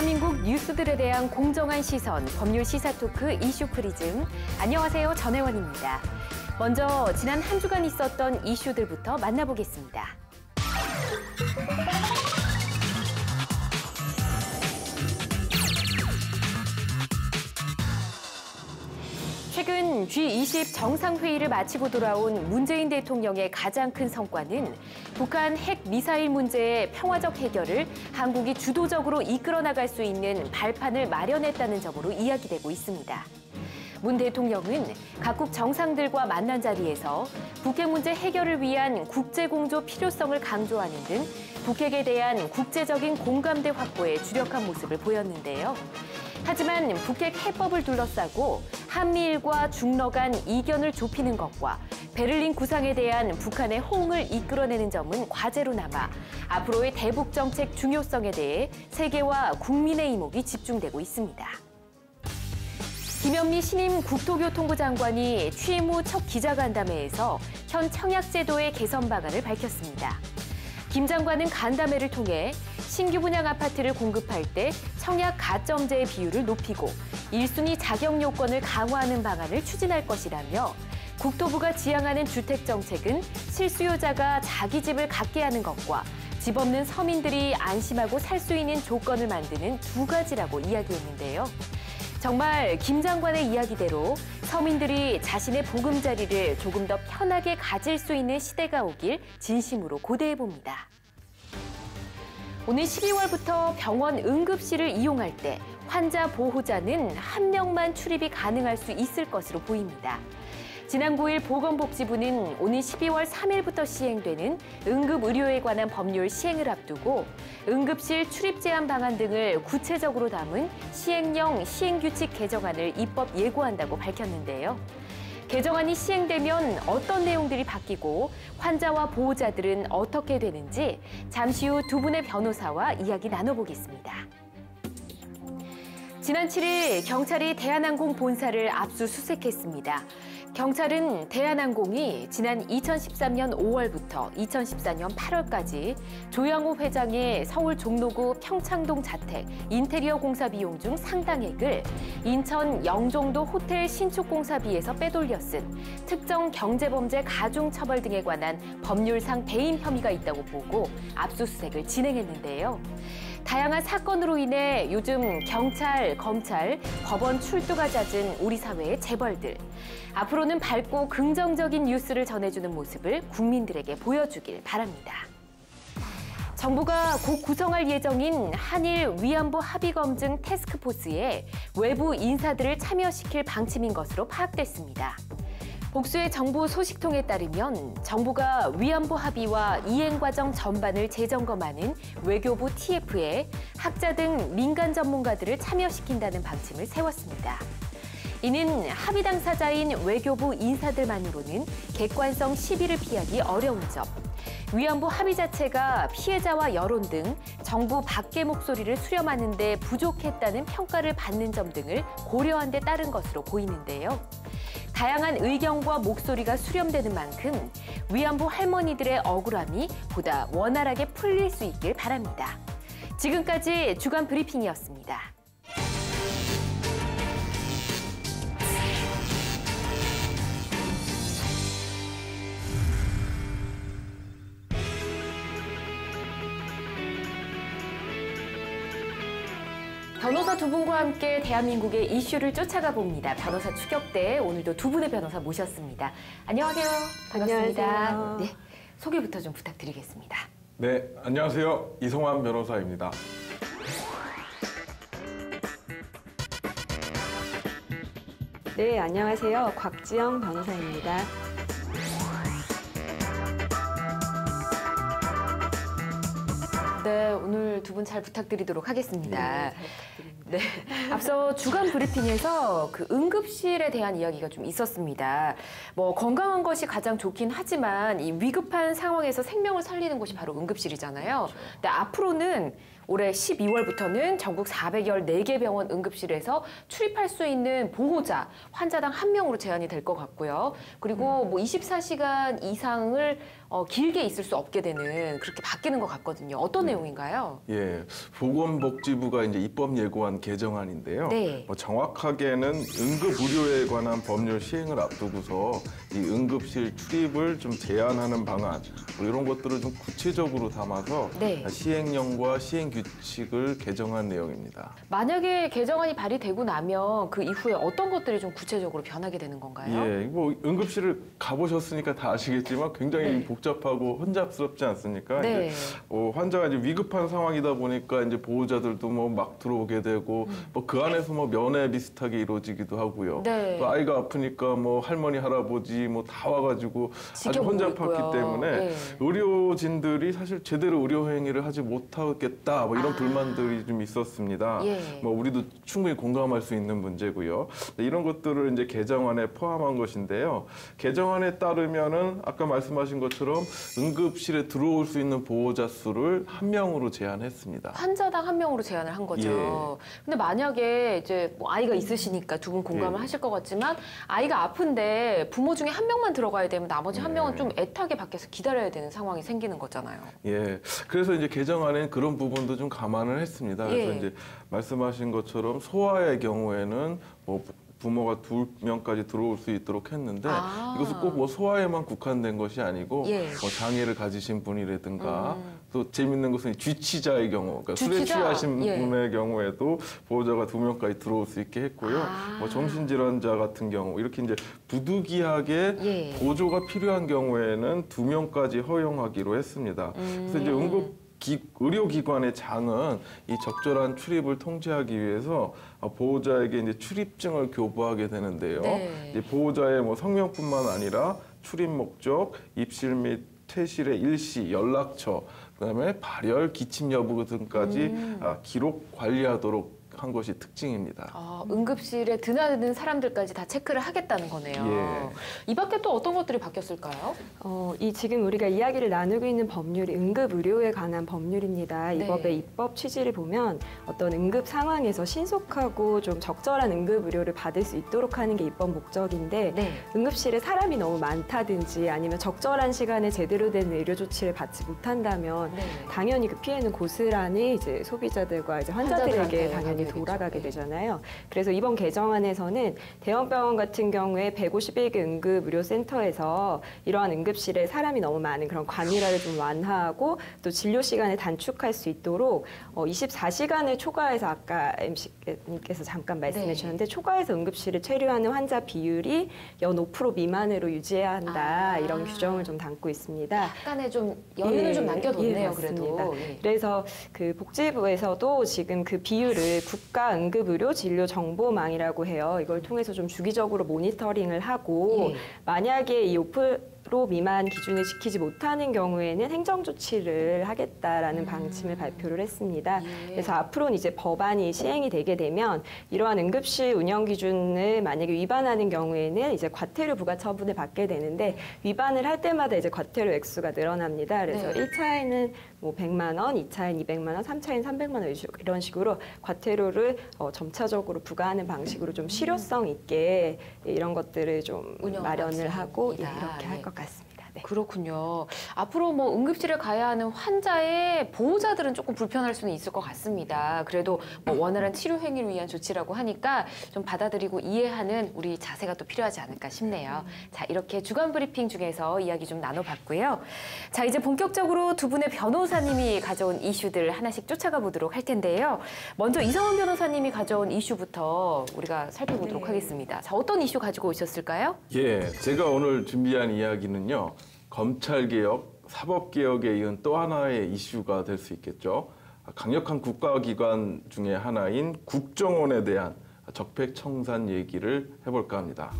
대한민국 뉴스들에 대한 공정한 시선, 법률 시사 토크 이슈 프리즘. 안녕하세요, 전혜원입니다. 먼저 지난 한 주간 있었던 이슈들부터 만나보겠습니다. 최근 G20 정상회의를 마치고 돌아온 문재인 대통령의 가장 큰 성과는 북한 핵 미사일 문제의 평화적 해결을 한국이 주도적으로 이끌어 나갈 수 있는 발판을 마련했다는 점으로 이야기되고 있습니다. 문 대통령은 각국 정상들과 만난 자리에서 북핵 문제 해결을 위한 국제공조 필요성을 강조하는 등 북핵에 대한 국제적인 공감대 확보에 주력한 모습을 보였는데요. 하지만 북핵 해법을 둘러싸고 한미일과 중러 간 이견을 좁히는 것과 베를린 구상에 대한 북한의 호응을 이끌어내는 점은 과제로 남아 앞으로의 대북 정책 중요성에 대해 세계와 국민의 이목이 집중되고 있습니다. 김현미 신임 국토교통부 장관이 취임 후 첫 기자간담회에서 현 청약제도의 개선 방안을 밝혔습니다. 김 장관은 간담회를 통해 신규 분양 아파트를 공급할 때 청약 가점제의 비율을 높이고 1순위 자격 요건을 강화하는 방안을 추진할 것이라며 국토부가 지향하는 주택정책은 실수요자가 자기 집을 갖게 하는 것과 집 없는 서민들이 안심하고 살 수 있는 조건을 만드는 두 가지라고 이야기했는데요. 정말 김 장관의 이야기대로 서민들이 자신의 보금자리를 조금 더 편하게 가질 수 있는 시대가 오길 진심으로 고대해봅니다. 오늘 12월부터 병원 응급실을 이용할 때 환자 보호자는 한 명만 출입이 가능할 수 있을 것으로 보입니다. 지난 9일 보건복지부는 오는 12월 3일부터 시행되는 응급의료에 관한 법률 시행을 앞두고 응급실 출입 제한 방안 등을 구체적으로 담은 시행령 시행규칙 개정안을 입법 예고한다고 밝혔는데요. 개정안이 시행되면 어떤 내용들이 바뀌고 환자와 보호자들은 어떻게 되는지 잠시 후 두 분의 변호사와 이야기 나눠보겠습니다. 지난 7일 경찰이 대한항공 본사를 압수수색했습니다. 경찰은 대한항공이 지난 2013년 5월부터 2014년 8월까지 조양호 회장의 서울 종로구 평창동 자택 인테리어 공사 비용 중 상당액을 인천 영종도 호텔 신축 공사비에서 빼돌려 쓴 특정 경제범죄 가중처벌 등에 관한 법률상 배임 혐의가 있다고 보고 압수수색을 진행했는데요. 다양한 사건으로 인해 요즘 경찰, 검찰, 법원 출두가 잦은 우리 사회의 재벌들. 앞으로는 밝고 긍정적인 뉴스를 전해주는 모습을 국민들에게 보여주길 바랍니다. 정부가 곧 구성할 예정인 한일 위안부 합의검증 태스크포스에 외부 인사들을 참여시킬 방침인 것으로 파악됐습니다. 복수의 정부 소식통에 따르면 정부가 위안부 합의와 이행 과정 전반을 재점검하는 외교부 TF에 학자 등 민간 전문가들을 참여시킨다는 방침을 세웠습니다. 이는 합의 당사자인 외교부 인사들만으로는 객관성 시비를 피하기 어려운 점, 위안부 합의 자체가 피해자와 여론 등 정부 밖의 목소리를 수렴하는 데 부족했다는 평가를 받는 점 등을 고려한 데 따른 것으로 보이는데요. 다양한 의견과 목소리가 수렴되는 만큼 위안부 할머니들의 억울함이 보다 원활하게 풀릴 수 있길 바랍니다. 지금까지 주간 브리핑이었습니다. 변호사 두 분과 함께 대한민국의 이슈를 쫓아가 봅니다. 변호사 추격대 오늘도 두 분의 변호사 모셨습니다. 안녕하세요. 반갑습니다. 안녕하세요. 네, 소개부터 좀 부탁드리겠습니다. 네, 안녕하세요. 이송환 변호사입니다. 네, 안녕하세요. 곽지영 변호사입니다. 네, 오늘 두 분 잘 부탁드리도록 하겠습니다. 네, 잘 부탁드립니다. 네, 앞서 주간 브리핑에서 그 응급실에 대한 이야기가 좀 있었습니다. 뭐 건강한 것이 가장 좋긴 하지만 이 위급한 상황에서 생명을 살리는 곳이 바로 응급실이잖아요. 근데 앞으로는 올해 12월부터는 전국 414개 병원 응급실에서 출입할 수 있는 보호자, 환자당 1명으로 제한이 될 것 같고요. 그리고 뭐 24시간 이상을 길게 있을 수 없게 되는 그렇게 바뀌는 것 같거든요. 어떤 내용인가요? 예, 보건복지부가 이제 입법 예고한 개정안인데요. 네. 정확하게는 응급 의료에 관한 법률 시행을 앞두고서 이 응급실 출입을 좀 제한하는 방안 뭐 이런 것들을 좀 구체적으로 담아서 네. 시행령과 시행 규칙을 개정한 내용입니다. 만약에 개정안이 발의되고 나면 그 이후에 어떤 것들이 좀 구체적으로 변하게 되는 건가요? 예, 뭐 응급실을 가보셨으니까 다 아시겠지만 굉장히 네. 복잡하고 혼잡스럽지 않습니까? 네. 이제 환자가 이제 위급한 상황이다 보니까 이제 보호자들도 뭐 막 들어오게 되고 뭐 그 안에서 뭐 면회 비슷하게 이루어지기도 하고요. 네. 또 아이가 아프니까 뭐 할머니 할아버지 뭐 다 와가지고 아주 지켜보고 혼잡했기 있고요. 때문에 네. 의료진들이 사실 제대로 의료 행위를 하지 못하겠다 뭐 이런 아. 불만들이 좀 있었습니다. 예. 뭐 우리도 충분히 공감할 수 있는 문제고요. 이런 것들을 이제 개정안에 포함한 것인데요. 개정안에 따르면은 아까 말씀하신 것처럼 응급실에 들어올 수 있는 보호자 수를 1명으로 제한했습니다. 환자당 1명으로 제한을 한 거죠. 예. 근데 만약에 이제 뭐 아이가 있으시니까 두 분 공감을 예. 하실 것 같지만 아이가 아픈데 부모 중에 1명만 들어가야 되면 나머지 예. 1명은 좀 애타게 밖에서 기다려야 되는 상황이 생기는 거잖아요. 예, 그래서 이제 개정안에 그런 부분도 좀 감안을 했습니다. 그래서 예. 이제 말씀하신 것처럼 소아의 경우에는 뭐 부모가 2명까지 들어올 수 있도록 했는데 아. 이것은 꼭 뭐 소아에만 국한된 것이 아니고 예. 뭐 장애를 가지신 분이라든가 또 재밌는 것은 쥐치자의 경우, 그러니까 술에 쥐치자? 취하신 예. 분의 경우에도 보호자가 2명까지 들어올 수 있게 했고요. 아. 뭐 정신질환자 같은 경우 이렇게 이제 부득이하게 예. 보조가 필요한 경우에는 2명까지 허용하기로 했습니다. 그래서 이제 의료기관의 장은 이 적절한 출입을 통제하기 위해서 보호자에게 이제 출입증을 교부하게 되는데요. 네. 이제 보호자의 뭐 성명뿐만 아니라 출입 목적, 입실 및 퇴실의 일시, 연락처, 그다음에 발열, 기침 여부 등까지 기록 관리하도록 한 것이 특징입니다. 응급실에 드나드는 사람들까지 다 체크를 하겠다는 거네요. 예. 이 밖에 또 어떤 것들이 바뀌었을까요? 이 지금 우리가 이야기를 나누고 있는 법률이 응급의료에 관한 법률입니다. 이 네. 법의 입법 취지를 보면 어떤 응급 상황에서 신속하고 좀 적절한 응급의료를 받을 수 있도록 하는 게 입법 목적인데 네. 응급실에 사람이 너무 많다든지 아니면 적절한 시간에 제대로 된 의료 조치를 받지 못한다면 네. 당연히 그 피해는 고스란히 이제 소비자들과 이제 환자들에게 환자들한테 당연히 가게 돌아가게 되죠. 되잖아요. 그래서 이번 개정안에서는 대형병원 같은 경우에 151개 응급의료센터에서 이러한 응급실에 사람이 너무 많은 그런 과밀화를 좀 완화하고 또 진료 시간을 단축할 수 있도록 24시간을 초과해서 아까 MC님께서 잠깐 말씀해 네. 주셨는데 초과해서 응급실을 체류하는 환자 비율이 연 5% 미만으로 유지해야 한다. 이런 규정을 좀 담고 있습니다. 약간의 좀 여유는 예, 좀 남겨뒀네요, 예, 맞습니다. 그래도. 예. 그래서 그 복지부에서도 지금 그 비율을 국가 응급의료 진료 정보망이라고 해요. 이걸 통해서 좀 주기적으로 모니터링을 하고 예. 만약에 이 5% 미만 기준을 지키지 못하는 경우에는 행정 조치를 하겠다라는 방침을 발표를 했습니다. 예. 그래서 앞으로는 이제 법안이 시행이 되게 되면 이러한 응급실 운영 기준을 만약에 위반하는 경우에는 이제 과태료 부과 처분을 받게 되는데 위반을 할 때마다 이제 과태료 액수가 늘어납니다. 그래서 네. 1차에는 뭐 100만 원, 2차엔 200만 원, 3차엔 300만 원 이런 식으로 과태료를 점차적으로 부과하는 방식으로 좀 실효성 있게 이런 것들을 좀 운영 마련을 하고 방식입니다. 이렇게 할 예. 것 같습니다. 네. 그렇군요. 앞으로 뭐 응급실에 가야 하는 환자의 보호자들은 조금 불편할 수는 있을 것 같습니다. 그래도 뭐 원활한 치료 행위를 위한 조치라고 하니까 좀 받아들이고 이해하는 우리 자세가 또 필요하지 않을까 싶네요. 자, 이렇게 주간 브리핑 중에서 이야기 좀 나눠봤고요. 자, 이제 본격적으로 두 분의 변호사님이 가져온 이슈들 하나씩 쫓아가 보도록 할 텐데요. 먼저 이성원 변호사님이 가져온 이슈부터 우리가 살펴보도록 네. 하겠습니다. 자, 어떤 이슈 가지고 오셨을까요? 예, 제가 오늘 준비한 이야기는요. 검찰개혁, 사법개혁에 이은 또 하나의 이슈가 될 수 있겠죠. 강력한 국가기관 중에 하나인 국정원에 대한 적폐청산 얘기를 해볼까 합니다.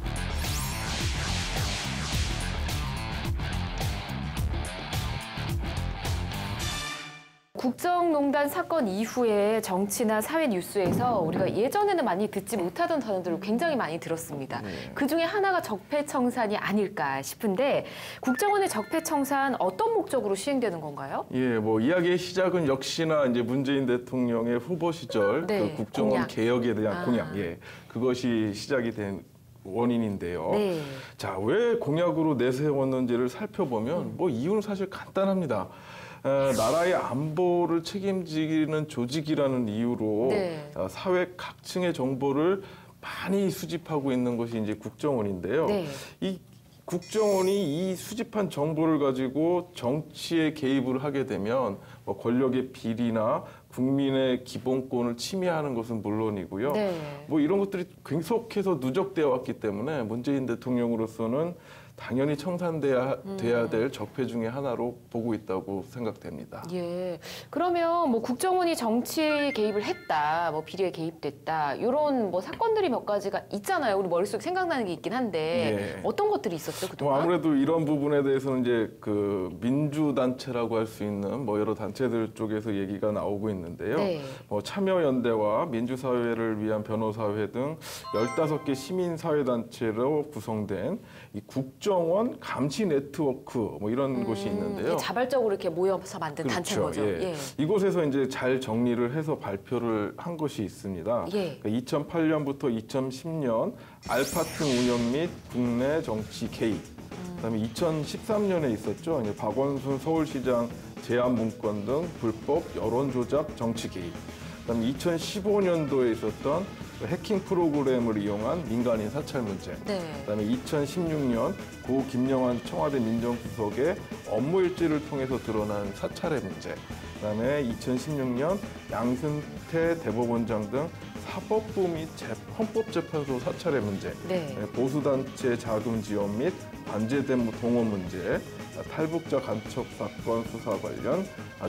국정농단 사건 이후에 정치나 사회 뉴스에서 우리가 예전에는 많이 듣지 못하던 단어들을 굉장히 많이 들었습니다. 그중에 하나가 적폐청산이 아닐까 싶은데 국정원의 적폐청산 어떤 목적으로 시행되는 건가요? 예, 뭐 이야기의 시작은 역시나 이제 문재인 대통령의 후보 시절 네, 그 국정원 공약. 개혁에 대한 공약, 예, 그것이 시작이 된 원인인데요. 네. 자, 왜 공약으로 내세웠는지를 살펴보면 뭐 이유는 사실 간단합니다. 나라의 안보를 책임지는 조직이라는 이유로 네. 사회 각층의 정보를 많이 수집하고 있는 것이 이제 국정원인데요. 네. 이 국정원이 이 수집한 정보를 가지고 정치에 개입을 하게 되면 뭐 권력의 비리나 국민의 기본권을 침해하는 것은 물론이고요. 네. 뭐 이런 것들이 계속해서 누적되어 왔기 때문에 문재인 대통령으로서는 당연히 청산돼야 될 적폐 중에 하나로 보고 있다고 생각됩니다. 예. 그러면 뭐 국정원이 정치에 개입을 했다, 뭐 비리에 개입됐다, 이런 뭐 사건들이 몇 가지가 있잖아요. 우리 머릿속에 생각나는 게 있긴 한데 예. 어떤 것들이 있었죠, 그동안? 아무래도 이런 부분에 대해서는 이제 그 민주단체라고 할 수 있는 뭐 여러 단체들 쪽에서 얘기가 나오고 있는데요. 네. 뭐 참여연대와 민주사회를 위한 변호사회 등 15개 시민사회단체로 구성된 이 국정원 감시 네트워크 뭐 이런 곳이 있는데요. 자발적으로 이렇게 모여서 만든 단체인 거죠. 예. 이곳에서 이제 잘 정리를 해서 발표를 한 것이 있습니다. 예. 2008년부터 2010년 알파팀 운영 및 국내 정치 개입. 그다음에 2013년에 있었죠. 이제 박원순 서울시장 제안 문건 등 불법 여론 조작 정치 개입. 그다음에 2015년도에 있었던 해킹 프로그램을 이용한 민간인 사찰 문제. 네. 그다음에 2016년 고 김영환 청와대 민정수석의 업무 일지를 통해서 드러난 사찰의 문제. 그다음에 2016년 양승태 대법원장 등 사법부 및 헌법재판소 사찰의 문제. 네. 보수단체 자금 지원 및 관제대무 동원 문제. 탈북자 간첩 사건 수사 관련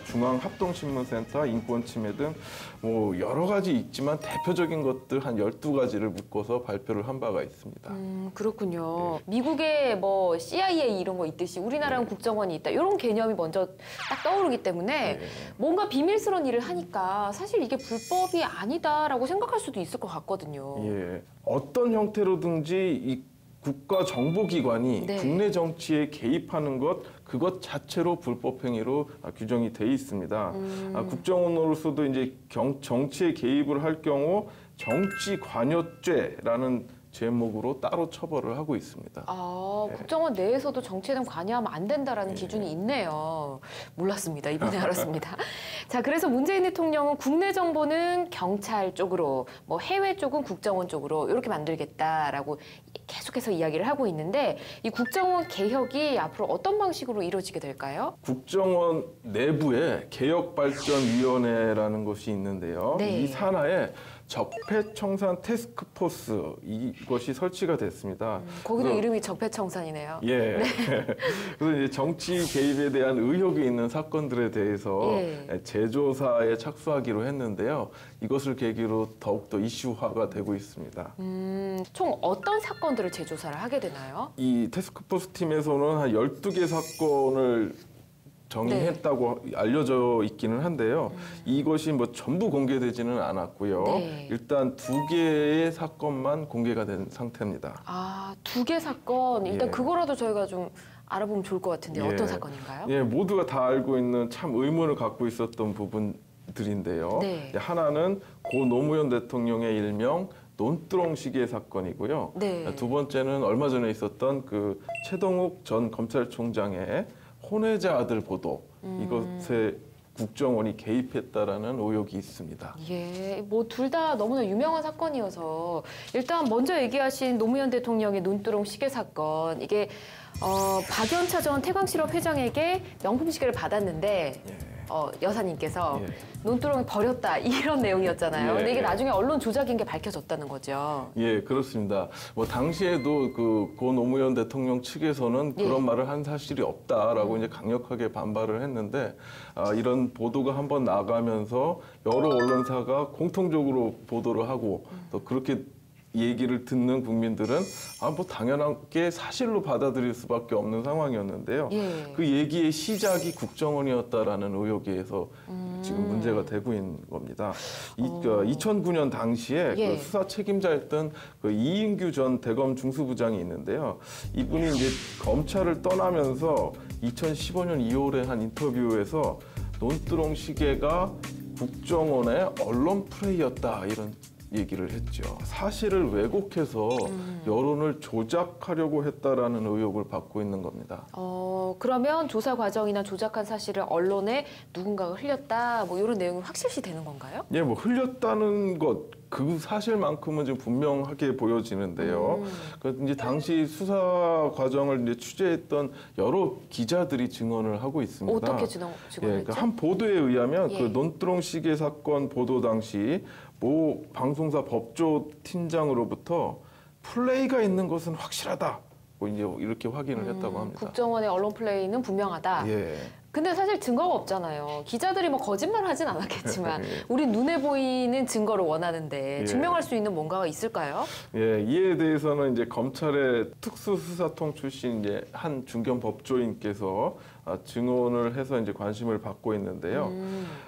중앙합동신문센터 인권 침해 등 뭐 여러 가지 있지만 대표적인 것들 한 12가지를 묶어서 발표를 한 바가 있습니다. 그렇군요. 미국에 뭐 CIA 이런 거 있듯이 우리나라는 국정원이 있다. 이런 개념이 먼저 딱 떠오르기 때문에 뭔가 비밀스러운 일을 하니까 사실 이게 불법이 아니다라고 생각할 수도 있을 것 같거든요. 예. 어떤 형태로든지 이 국가정보기관이 네. 국내 정치에 개입하는 그것 자체로 불법 행위로 규정이 돼 있습니다. 국정원으로서도 이제 정치에 개입을 할 경우 정치관여죄라는 제목으로 따로 처벌을 하고 있습니다. 국정원 내에서도 정치에 대한 관여하면 안 된다라는 기준이 있네요. 몰랐습니다. 이번에 알았습니다. 자, 그래서 문재인 대통령은 국내 정보는 경찰 쪽으로, 뭐 해외 쪽은 국정원 쪽으로 이렇게 만들겠다라고 계속해서 이야기를 하고 있는데 이 국정원 개혁이 앞으로 어떤 방식으로 이루어지게 될까요? 국정원 내부에 개혁발전위원회라는 것이 있는데요. 네. 이 산하에 적폐청산 태스크포스 이것이 설치가 됐습니다. 거기도 그래서 이름이 적폐청산이네요. 예. 그래서 이제 정치 개입에 대한 의혹이 있는 사건들에 대해서 재조사에 착수하기로 했는데요. 이것을 계기로 더욱더 이슈화가 되고 있습니다. 총 어떤 사건들을 재조사를 하게 되나요? 이 태스크포스 팀에서는 한 12개 사건을 정리했다고 알려져 있기는 한데요. 이것이 뭐 전부 공개되지는 않았고요. 네. 일단 2개의 사건만 공개가 된 상태입니다. 2개 사건. 일단 예. 그거라도 저희가 좀 알아보면 좋을 것 같은데 어떤 사건인가요? 예, 모두가 다 알고 있는 참 의문을 갖고 있었던 부분들인데요. 네. 하나는 고 노무현 대통령의 일명 논두렁 시계 사건이고요. 네. 두 번째는 얼마 전에 있었던 그 최동욱 전 검찰총장의 혼외자 아들 보도 이것에 국정원이 개입했다라는 의혹이 있습니다. 예, 뭐 둘 다 너무나 유명한 사건이어서 일단 먼저 얘기하신 노무현 대통령의 논두렁 시계 사건 이게 박연차 전 태광실업 회장에게 명품 시계를 받았는데 여사님께서 논두렁을 버렸다 이런 내용이었잖아요. 근데 이게 나중에 언론 조작인 게 밝혀졌다는 거죠. 예, 그렇습니다. 뭐 당시에도 그 고 노무현 대통령 측에서는 그런 말을 한 사실이 없다라고 이제 강력하게 반발을 했는데 이런 보도가 한번 나가면서 여러 언론사가 공통적으로 보도를 하고 또 그렇게 얘기를 듣는 국민들은 뭐 당연하게 사실로 받아들일 수밖에 없는 상황이었는데요. 그 얘기의 시작이 국정원이었다라는 의혹에서 지금 문제가 되고 있는 겁니다. 2009년 당시에 예. 그 수사 책임자였던 그 이인규 전 대검 중수부장이 있는데요. 이분이 이제 검찰을 떠나면서 2015년 2월에 한 인터뷰에서 논두렁 시계가 국정원의 언론 플레이였다 이런 얘기를 했죠. 사실을 왜곡해서 여론을 조작하려고 했다라는 의혹을 받고 있는 겁니다. 그러면 조사 과정이나 조작한 사실을 언론에 누군가가 흘렸다, 뭐 이런 내용이 확실시 되는 건가요? 예, 뭐 흘렸다는 것 그 사실만큼은 지금 분명하게 보여지는데요. 그 이제 당시 수사 과정을 이제 취재했던 여러 기자들이 증언을 하고 있습니다. 어떻게 예, 증언했죠? 그 한 보도에 의하면 예. 그 논두렁 시계 사건 보도 당시 모 방송사 법조 팀장으로부터 플레이가 있는 것은 확실하다. 뭐 이제 이렇게 확인을 했다고 합니다. 국정원의 언론 플레이는 분명하다. 예. 근데 사실 증거가 없잖아요. 기자들이 뭐 거짓말 하진 않았겠지만 우리 눈에 보이는 증거를 원하는데 예. 증명할 수 있는 뭔가가 있을까요? 예, 이에 대해서는 이제 검찰의 특수수사통 출신 이제 한 중견 법조인께서 증언을 해서 이제 관심을 받고 있는데요.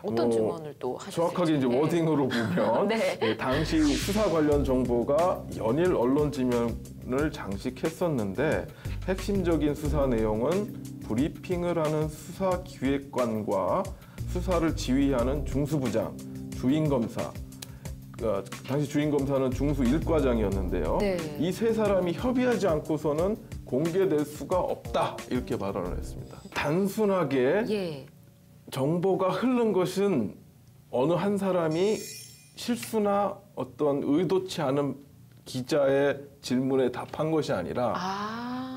어떤 뭐 증언을 또 하셨을지. 정확하게 이제 네. 워딩으로 보면 네. 예, 당시 수사 관련 정보가 연일 언론 지면을 장식했었는데 핵심적인 수사 내용은 브리핑을 하는 수사기획관과 수사를 지휘하는 중수부장, 주인검사, 당시 주인검사는 중수 1과장이었는데요. 네. 이 세 사람이 협의하지 않고서는 공개될 수가 없다 이렇게 발언을 했습니다. 단순하게 예. 정보가 흐른 것은 어느 한 사람이 실수나 어떤 의도치 않은 기자의 질문에 답한 것이 아니라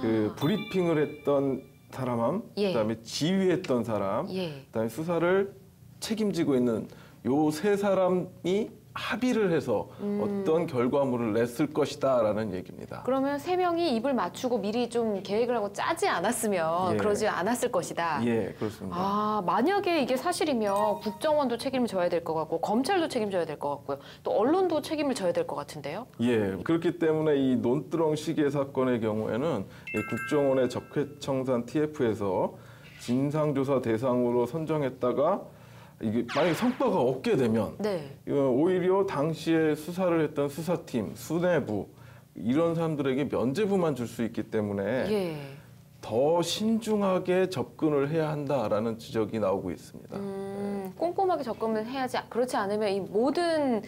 그 브리핑을 했던 사람, 예. 그다음에 지휘했던 사람, 예. 그다음에 수사를 책임지고 있는 요 세 사람이 합의를 해서 어떤 결과물을 냈을 것이다라는 얘기입니다. 그러면 세 명이 입을 맞추고 미리 좀 계획을 하고 짜지 않았으면 예. 그러지 않았을 것이다. 예, 그렇습니다. 만약에 이게 사실이면 국정원도 책임을 져야 될 것 같고 검찰도 책임져야 될 것 같고요. 또 언론도 책임을 져야 될 것 같은데요. 예, 그렇기 때문에 이 논두렁 시계 사건의 경우에는 이 국정원의 적폐청산 TF에서 진상조사 대상으로 선정했다가 이게 만약에 성과가 없게 되면 네. 오히려 당시에 수사를 했던 수사팀, 수뇌부 이런 사람들에게 면죄부만 줄 수 있기 때문에 예. 더 신중하게 접근을 해야 한다라는 지적이 나오고 있습니다. 꼼꼼하게 접근을 해야지. 그렇지 않으면 이 모든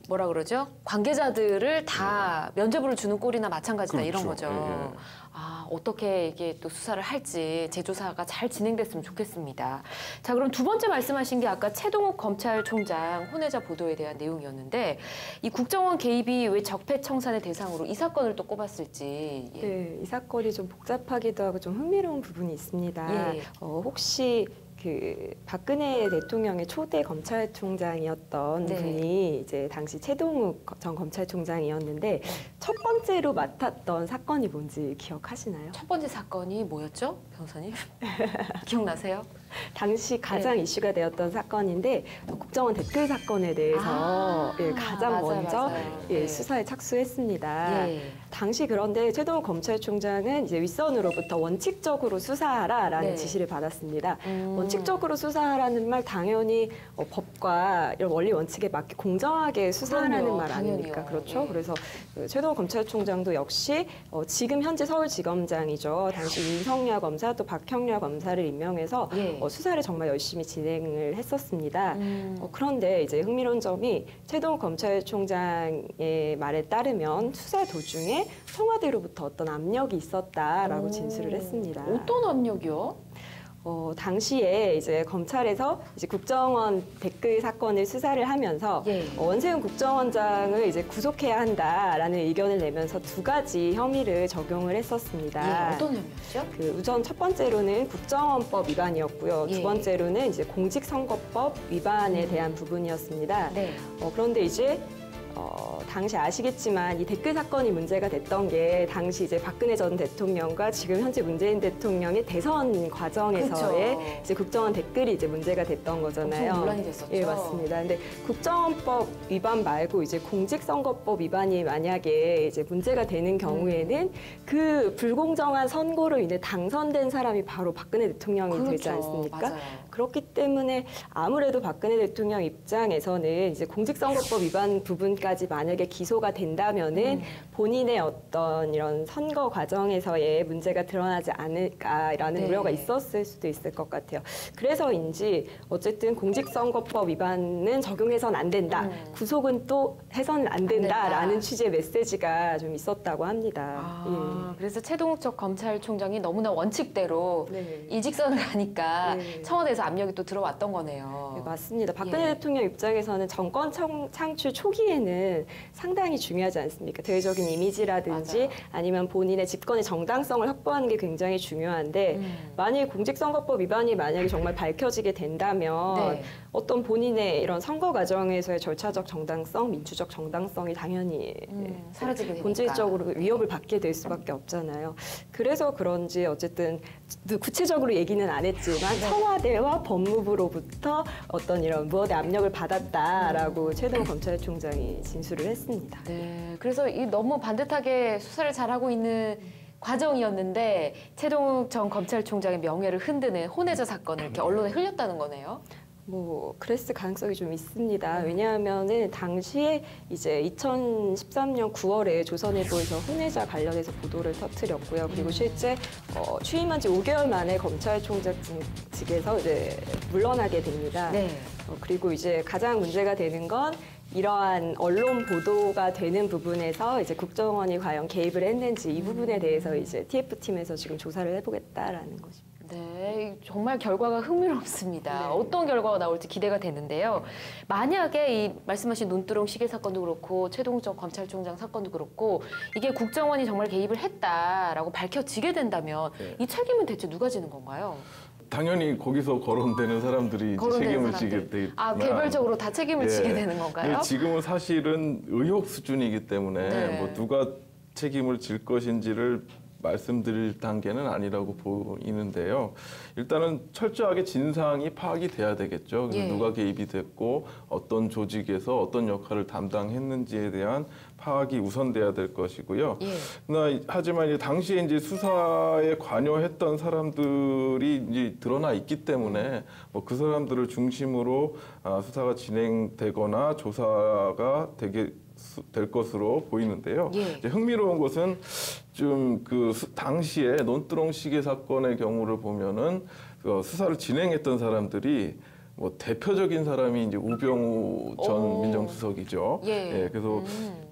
뭐라 그러죠? 관계자들을 다 면죄부를 주는 꼴이나 마찬가지다 그렇죠. 이런 거죠. 예. 어떻게 이게 또 수사를 할지 재조사가 잘 진행됐으면 좋겠습니다. 자, 그럼 두 번째 말씀하신 게 아까 최동욱 검찰총장 혼외자 보도에 대한 내용이었는데 이 국정원 개입이 왜 적폐청산의 대상으로 이 사건을 또 꼽았을지. 예. 네, 이 사건이 좀 복잡하기도 하고 좀 흥미로운 부분이 있습니다. 예. 혹시 그 박근혜 대통령의 초대 검찰총장이었던 네. 분이 이제 당시 최동욱 전 검찰총장이었는데 첫 번째로 맡았던 사건이 뭔지 기억하시나요? 첫 번째 사건이 뭐였죠, 변호사님? 기억나세요? 당시 가장 네. 이슈가 되었던 사건인데 국정원 댓글 사건에 대해서 가장 맞아요, 먼저 맞아요. 예, 네. 수사에 착수했습니다. 예. 당시 그런데 최동욱 검찰총장은 이제 윗선으로부터 원칙적으로 수사하라라는 네. 지시를 받았습니다. 원칙적으로 수사하라는 말 당연히 법과 이런 원리 원칙에 맞게 공정하게 수사하라는 그럼요, 말 아닙니까? 당연히요. 그렇죠. 예. 그래서 그 최동욱 검찰총장도 역시 지금 현재 서울지검장이죠. 당시 윤석열 검사 또 박형렬 검사를 임명해서 예. 수사를 정말 열심히 진행을 했었습니다. 그런데 이제 흥미로운 점이 최동욱 검찰총장의 말에 따르면 수사 도중에 청와대로부터 어떤 압력이 있었다라고 진술을 했습니다. 어떤 압력이요? 당시에 이제 검찰에서 이제 국정원 댓글 사건을 수사를 하면서 예. 원세훈 국정원장을 이제 구속해야 한다라는 의견을 내면서 두 가지 혐의를 적용을 했었습니다. 예, 어떤 혐의였죠? 우선 첫 번째로는 국정원법 위반이었고요. 예. 두 번째로는 이제 공직선거법 위반에 대한 부분이었습니다. 네. 그런데 이제 당시 아시겠지만 이 댓글 사건이 문제가 됐던 게 당시 이제 박근혜 전 대통령과 지금 현재 문재인 대통령의 대선 과정에서의 그쵸. 이제 국정원 댓글이 이제 문제가 됐던 거잖아요. 엄청 논란이 됐었죠. 예, 맞습니다. 근데 국정원법 위반 말고 이제 공직선거법 위반이 만약에 이제 문제가 되는 경우에는 그 불공정한 선거로 인해 당선된 사람이 바로 박근혜 대통령이 되지 않습니까? 맞아요. 그렇기 때문에 아무래도 박근혜 대통령 입장에서는 이제 공직선거법 위반 부분까지 만약에 기소가 된다면은 본인의 어떤 이런 선거 과정에서의 문제가 드러나지 않을까라는 네. 우려가 있었을 수도 있을 것 같아요. 그래서인지 어쨌든 공직선거법 위반은 적용해서는 안 된다. 구속은 또 해서는 안 된다라는 취지의 메시지가 좀 있었다고 합니다. 그래서 최동욱 전 검찰총장이 너무나 원칙대로 네. 일직선을 가니까 네. 청와대에서 압력이 또 들어왔던 거네요. 네, 맞습니다. 박근혜 예. 대통령 입장에서는 정권 창출 초기에는 상당히 중요하지 않습니까? 대외적인 이미지라든지 맞아요. 아니면 본인의 집권의 정당성을 확보하는 게 굉장히 중요한데 만일 공직선거법 위반이 만약에 정말 밝혀지게 된다면 네. 어떤 본인의 이런 선거 과정에서의 절차적 정당성, 민주적 정당성이 당연히 사라지게 되니까. 본질적으로 위협을 받게 될 수밖에 없잖아요. 그래서 그런지 어쨌든 구체적으로 얘기는 안 했지만 청와대와 법무부로부터 어떤 이런 무언의 압력을 받았다라고 최동욱 검찰총장이 진술을 했습니다. 네, 그래서 이 너무 반듯하게 수사를 잘하고 있는 과정이었는데 최동욱 전 검찰총장의 명예를 흔드는 혼외자 사건을 이렇게 언론에 흘렸다는 거네요. 뭐 그랬을 가능성이 좀 있습니다. 왜냐하면은 당시에 이제 2013년 9월에 조선일보에서 혼외자 관련해서 보도를 터뜨렸고요. 그리고 실제 취임한 지 5개월 만에 검찰총장직에서 이제 물러나게 됩니다. 네. 그리고 이제 가장 문제가 되는 건 이러한 언론 보도가 되는 부분에서 이제 국정원이 과연 개입을 했는지 이 부분에 대해서 이제 TF팀에서 지금 조사를 해보겠다라는 것입니다. 네, 정말 결과가 흥미롭습니다. 네. 어떤 결과가 나올지 기대가 되는데요. 만약에 이 말씀하신 논두렁 시계 사건도 그렇고 최동욱 전 검찰총장 사건도 그렇고 이게 국정원이 정말 개입을 했다라고 밝혀지게 된다면 네. 이 책임은 대체 누가 지는 건가요? 당연히 거기서 거론되는 사람들이 이제 거론되는 책임을 사람들. 지게 돼. 아, 개별적으로 다 책임을 예. 지게 되는 건가요? 근데 지금은 사실은 의혹 수준이기 때문에 네. 뭐 누가 책임을 질 것인지를 말씀드릴 단계는 아니라고 보이는데요. 일단은 철저하게 진상이 파악이 돼야 되겠죠. 그래서 예. 누가 개입이 됐고 어떤 조직에서 어떤 역할을 담당했는지에 대한 파악이 우선돼야 될 것이고요. 예. 하지만 이제 당시에 이제 수사에 관여했던 사람들이 이제 드러나 있기 때문에 뭐 그 사람들을 중심으로 수사가 진행되거나 조사가 될 것으로 보이는데요. 예. 이제 흥미로운 것은 좀 그 당시에 논두렁 시계 사건의 경우를 보면은 수사를 진행했던 사람들이 뭐 대표적인 사람이 이제 우병우 전 오. 민정수석이죠. 예. 그래서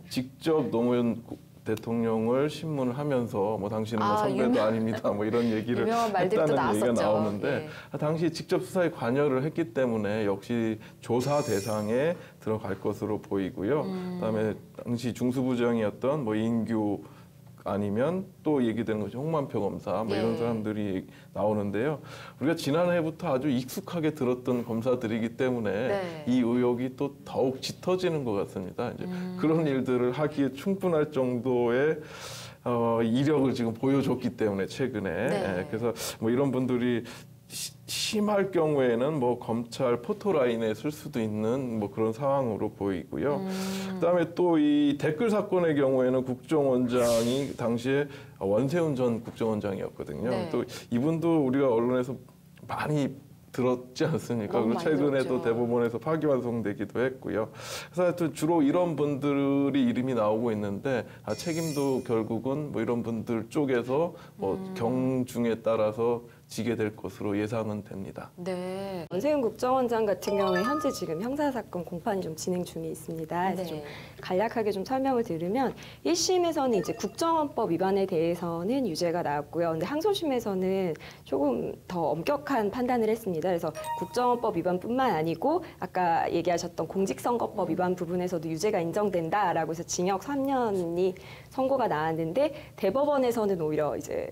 직접 노무현 대통령을 신문을 하면서 뭐 당신은 뭐 선배도 아닙니다. 뭐 이런 얘기를 유명한 말들이 또 했다는 얘기가 나왔었죠. 나오는데 당시 직접 수사에 관여를 했기 때문에 역시 조사 대상에 들어갈 것으로 보이고요. 그다음에 당시 중수부장이었던 뭐 인규 아니면 또 얘기되는 것이 홍만표 검사 뭐 이런 예. 사람들이 나오는데요. 우리가 지난해부터 아주 익숙하게 들었던 검사들이기 때문에 네. 이 의혹이 또 더욱 짙어지는 것 같습니다. 이제 그런 일들을 하기에 충분할 정도의 이력을 지금 보여줬기 때문에 최근에 네. 그래서 뭐 이런 분들이 심할 경우에는 뭐 검찰 포토라인에 쓸 수도 있는 뭐 그런 상황으로 보이고요. 그다음에 또 이 댓글 사건의 경우에는 국정원장이 당시에 원세훈 전 국정원장이었거든요. 네. 또 이분도 우리가 언론에서 많이 들었지 않습니까? 너무 그리고 많이 최근에도 들었죠. 대법원에서 파기환송되기도 했고요. 그래서 하여튼 주로 이런 분들이 이름이 나오고 있는데 책임도 결국은 뭐 이런 분들 쪽에서 뭐 경중에 따라서 지게 될 것으로 예상은 됩니다. 네. 원세훈 국정원장 같은 경우에 현재 지금 형사사건 공판이 좀 진행 중에 있습니다. 그래서 네. 좀 간략하게 좀 설명을 드리면 1심에서는 이제 국정원법 위반에 대해서는 유죄가 나왔고요. 근데 항소심에서는 조금 더 엄격한 판단을 했습니다. 그래서 국정원법 위반뿐만 아니고 아까 얘기하셨던 공직선거법 위반 부분에서도 유죄가 인정된다라고 해서 징역 3년이 선고가 나왔는데 대법원에서는 오히려 이제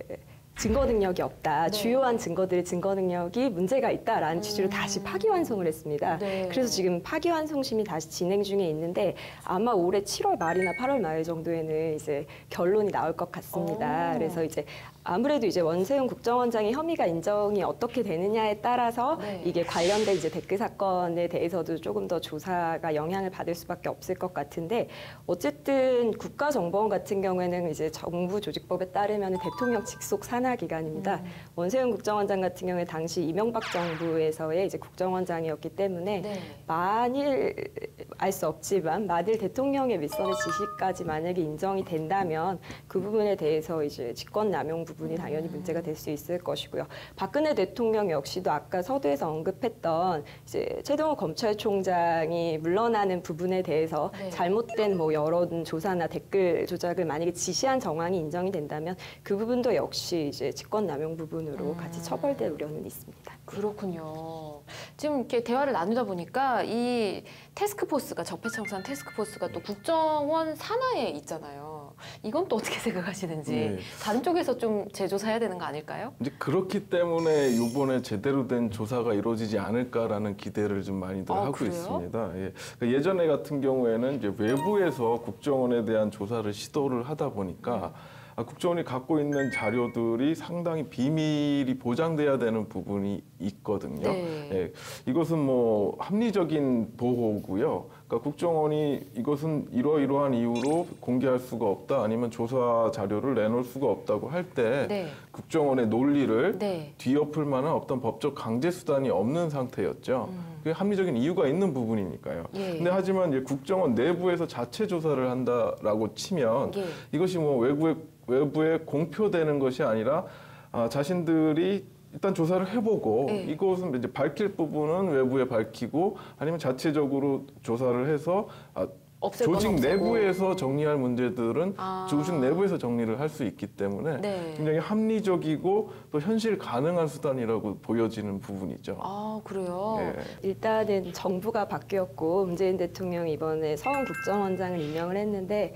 증거 능력이 없다. 네. 주요한 증거 능력이 문제가 있다라는 취지로 다시 파기환송을 했습니다. 네. 그래서 지금 파기환송심이 다시 진행 중에 있는데 아마 올해 7월 말이나 8월 말 정도에는 이제 결론이 나올 것 같습니다. 그래서 이제 아무래도 이제 원세훈 국정원장의 혐의가 인정이 어떻게 되느냐에 따라서 네. 이게 관련된 이제 댓글 사건에 대해서도 조금 더 조사가 영향을 받을 수밖에 없을 것 같은데 어쨌든 국가정보원 같은 경우에는 이제 정부조직법에 따르면 대통령 직속 산하 기관입니다. 원세훈 국정원장 같은 경우에 당시 이명박 정부에서의 이제 국정원장이었기 때문에 네. 만일 알 수 없지만 만일 대통령의 윗선의 지시까지 만약에 인정이 된다면 그 부분에 대해서 이제 직권남용 부분이 당연히 문제가 될 수 있을 것이고요. 박근혜 대통령 역시도 아까 서두에서 언급했던 이제 최동호 검찰총장이 물러나는 부분에 대해서 네. 잘못된 뭐 여론 조사나 댓글 조작을 만약에 지시한 정황이 인정이 된다면 그 부분도 역시 이제 직권남용 부분으로 같이 처벌될 우려는 있습니다. 그렇군요. 지금 이렇게 대화를 나누다 보니까 이 태스크포스가 적폐청산 태스크포스가 또 국정원 산하에 있잖아요. 이건 또 어떻게 생각하시는지 네. 다른 쪽에서 좀 재조사해야 되는 거 아닐까요? 이제 그렇기 때문에 이번에 제대로 된 조사가 이루어지지 않을까라는 기대를 좀 많이들 하고 그래요? 있습니다. 예. 그러니까 예전에 같은 경우에는 이제 외부에서 국정원에 대한 조사를 시도를 하다 보니까 국정원이 갖고 있는 자료들이 상당히 비밀이 보장돼야 되는 부분이 있거든요. 네. 예, 이것은 뭐 합리적인 보호고요. 그러니까 국정원이 이것은 이러이러한 이유로 공개할 수가 없다, 아니면 조사 자료를 내놓을 수가 없다고 할 때 네. 국정원의 논리를 네. 뒤엎을 만한 어떤 법적 강제 수단이 없는 상태였죠. 그게 합리적인 이유가 있는 부분이니까요. 예. 근데 하지만 이제 국정원 내부에서 자체 조사를 한다라고 치면 예. 이것이 뭐 외부에 공표되는 것이 아니라 자신들이 일단 조사를 해보고 네. 이것은 이제 밝힐 부분은 외부에 밝히고 아니면 자체적으로 조사를 해서 없앨 건 조직 없애고. 내부에서 정리할 문제들은 조직 내부에서 정리를 할 수 있기 때문에 네. 굉장히 합리적이고 또 현실 가능한 수단이라고 보여지는 부분이죠. 아, 그래요? 예. 일단은 정부가 바뀌었고 문재인 대통령이 이번에 서훈 국정원장을 임명을 했는데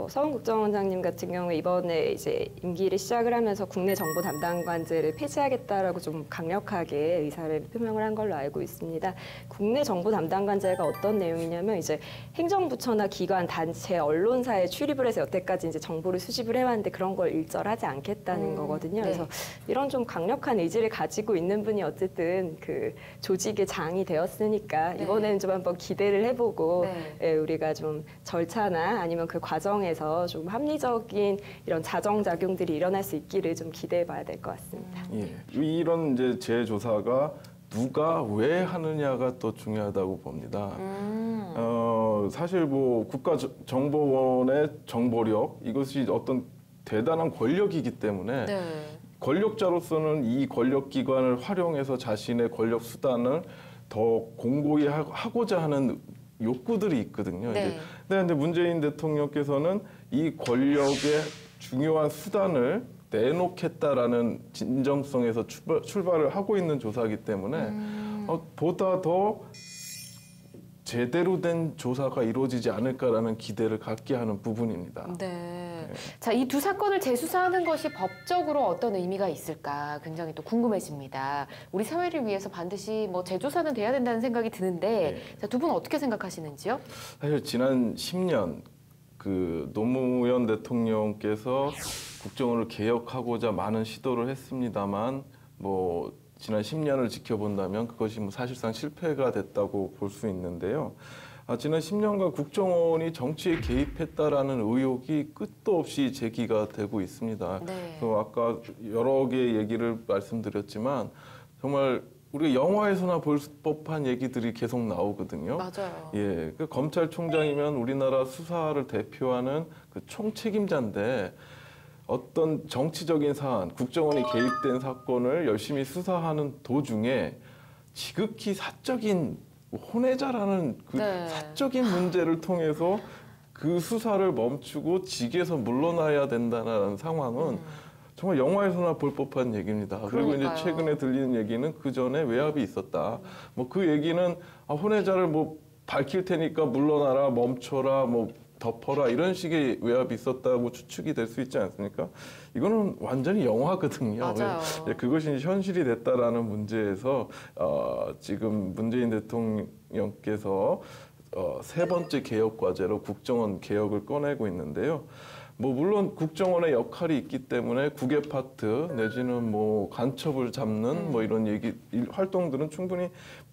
서훈 국정원장님 같은 경우에 이번에 이제 임기를 시작을 하면서 국내 정보 담당관제를 폐지하겠다라고 좀 강력하게 의사를 표명을 한 걸로 알고 있습니다. 국내 정보 담당관제가 어떤 내용이냐면 이제 행정부처나 기관, 단체, 언론사에 출입을 해서 여태까지 이제 정보를 수집을 해왔는데 그런 걸 일절하지 않겠다는 거거든요. 네. 그래서 이런 좀 강력한 의지를 가지고 있는 분이 어쨌든 그 조직의 장이 되었으니까 네. 이번에는 좀 한번 기대를 해보고 네. 예, 우리가 좀 절차나 아니면 그 과정에서 좀 합리적인 이런 자정작용들이 일어날 수 있기를 좀 기대해봐야 될 것 같습니다. 예. 이런 이제 재조사가 누가 왜 하느냐가 또 중요하다고 봅니다. 사실 뭐 국가정보원의 정보력 이것이 어떤 대단한 권력이기 때문에 네. 권력자로서는 이 권력기관을 활용해서 자신의 권력 수단을 더 공고히 하고자 하는 욕구들이 있거든요. 네. 근데 문재인 대통령께서는 이 권력의 중요한 수단을 내놓겠다라는 진정성에서 출발을 하고 있는 조사이기 때문에 보다 더 제대로 된 조사가 이루어지지 않을까라는 기대를 갖게 하는 부분입니다. 네. 자, 이 두 사건을 재수사하는 것이 법적으로 어떤 의미가 있을까 굉장히 또 궁금해집니다. 우리 사회를 위해서 반드시 뭐 재조사는 돼야 된다는 생각이 드는데 자, 두 분은 어떻게 생각하시는지요? 사실 지난 10년 그 노무현 대통령께서 국정원을 개혁하고자 많은 시도를 했습니다만 뭐 지난 10년을 지켜본다면 그것이 뭐 사실상 실패가 됐다고 볼 수 있는데요. 지난 10년간 국정원이 정치에 개입했다라는 의혹이 끝도 없이 제기가 되고 있습니다. 네. 그래서 아까 여러 개의 얘기를 말씀드렸지만 정말 우리가 영화에서나 볼 법한 얘기들이 계속 나오거든요. 맞아요. 예, 그 검찰총장이면 우리나라 수사를 대표하는 그 총책임자인데 어떤 정치적인 사안, 국정원이 개입된 사건을 열심히 수사하는 도중에 지극히 사적인 혼외자라는 그 네. 사적인 문제를 통해서 그 수사를 멈추고 직에서 물러나야 된다는 상황은 정말 영화에서나 볼 법한 얘기입니다. 그리고 이제 그러니까요. 최근에 들리는 얘기는 그 전에 외압이 있었다. 뭐 그 얘기는 혼외자를 뭐 밝힐 테니까 물러나라, 멈춰라, 뭐 덮어라 이런 식의 외압이 있었다고 추측이 될 수 있지 않습니까? 이거는 완전히 영화거든요. 맞아요. 그것이 이제 현실이 됐다라는 문제에서 지금 문재인 대통령께서 세 번째 개혁 과제로 국정원 개혁을 꺼내고 있는데요. 뭐 물론 국정원의 역할이 있기 때문에 국외 파트 내지는 뭐 간첩을 잡는 뭐 이런 활동들은 충분히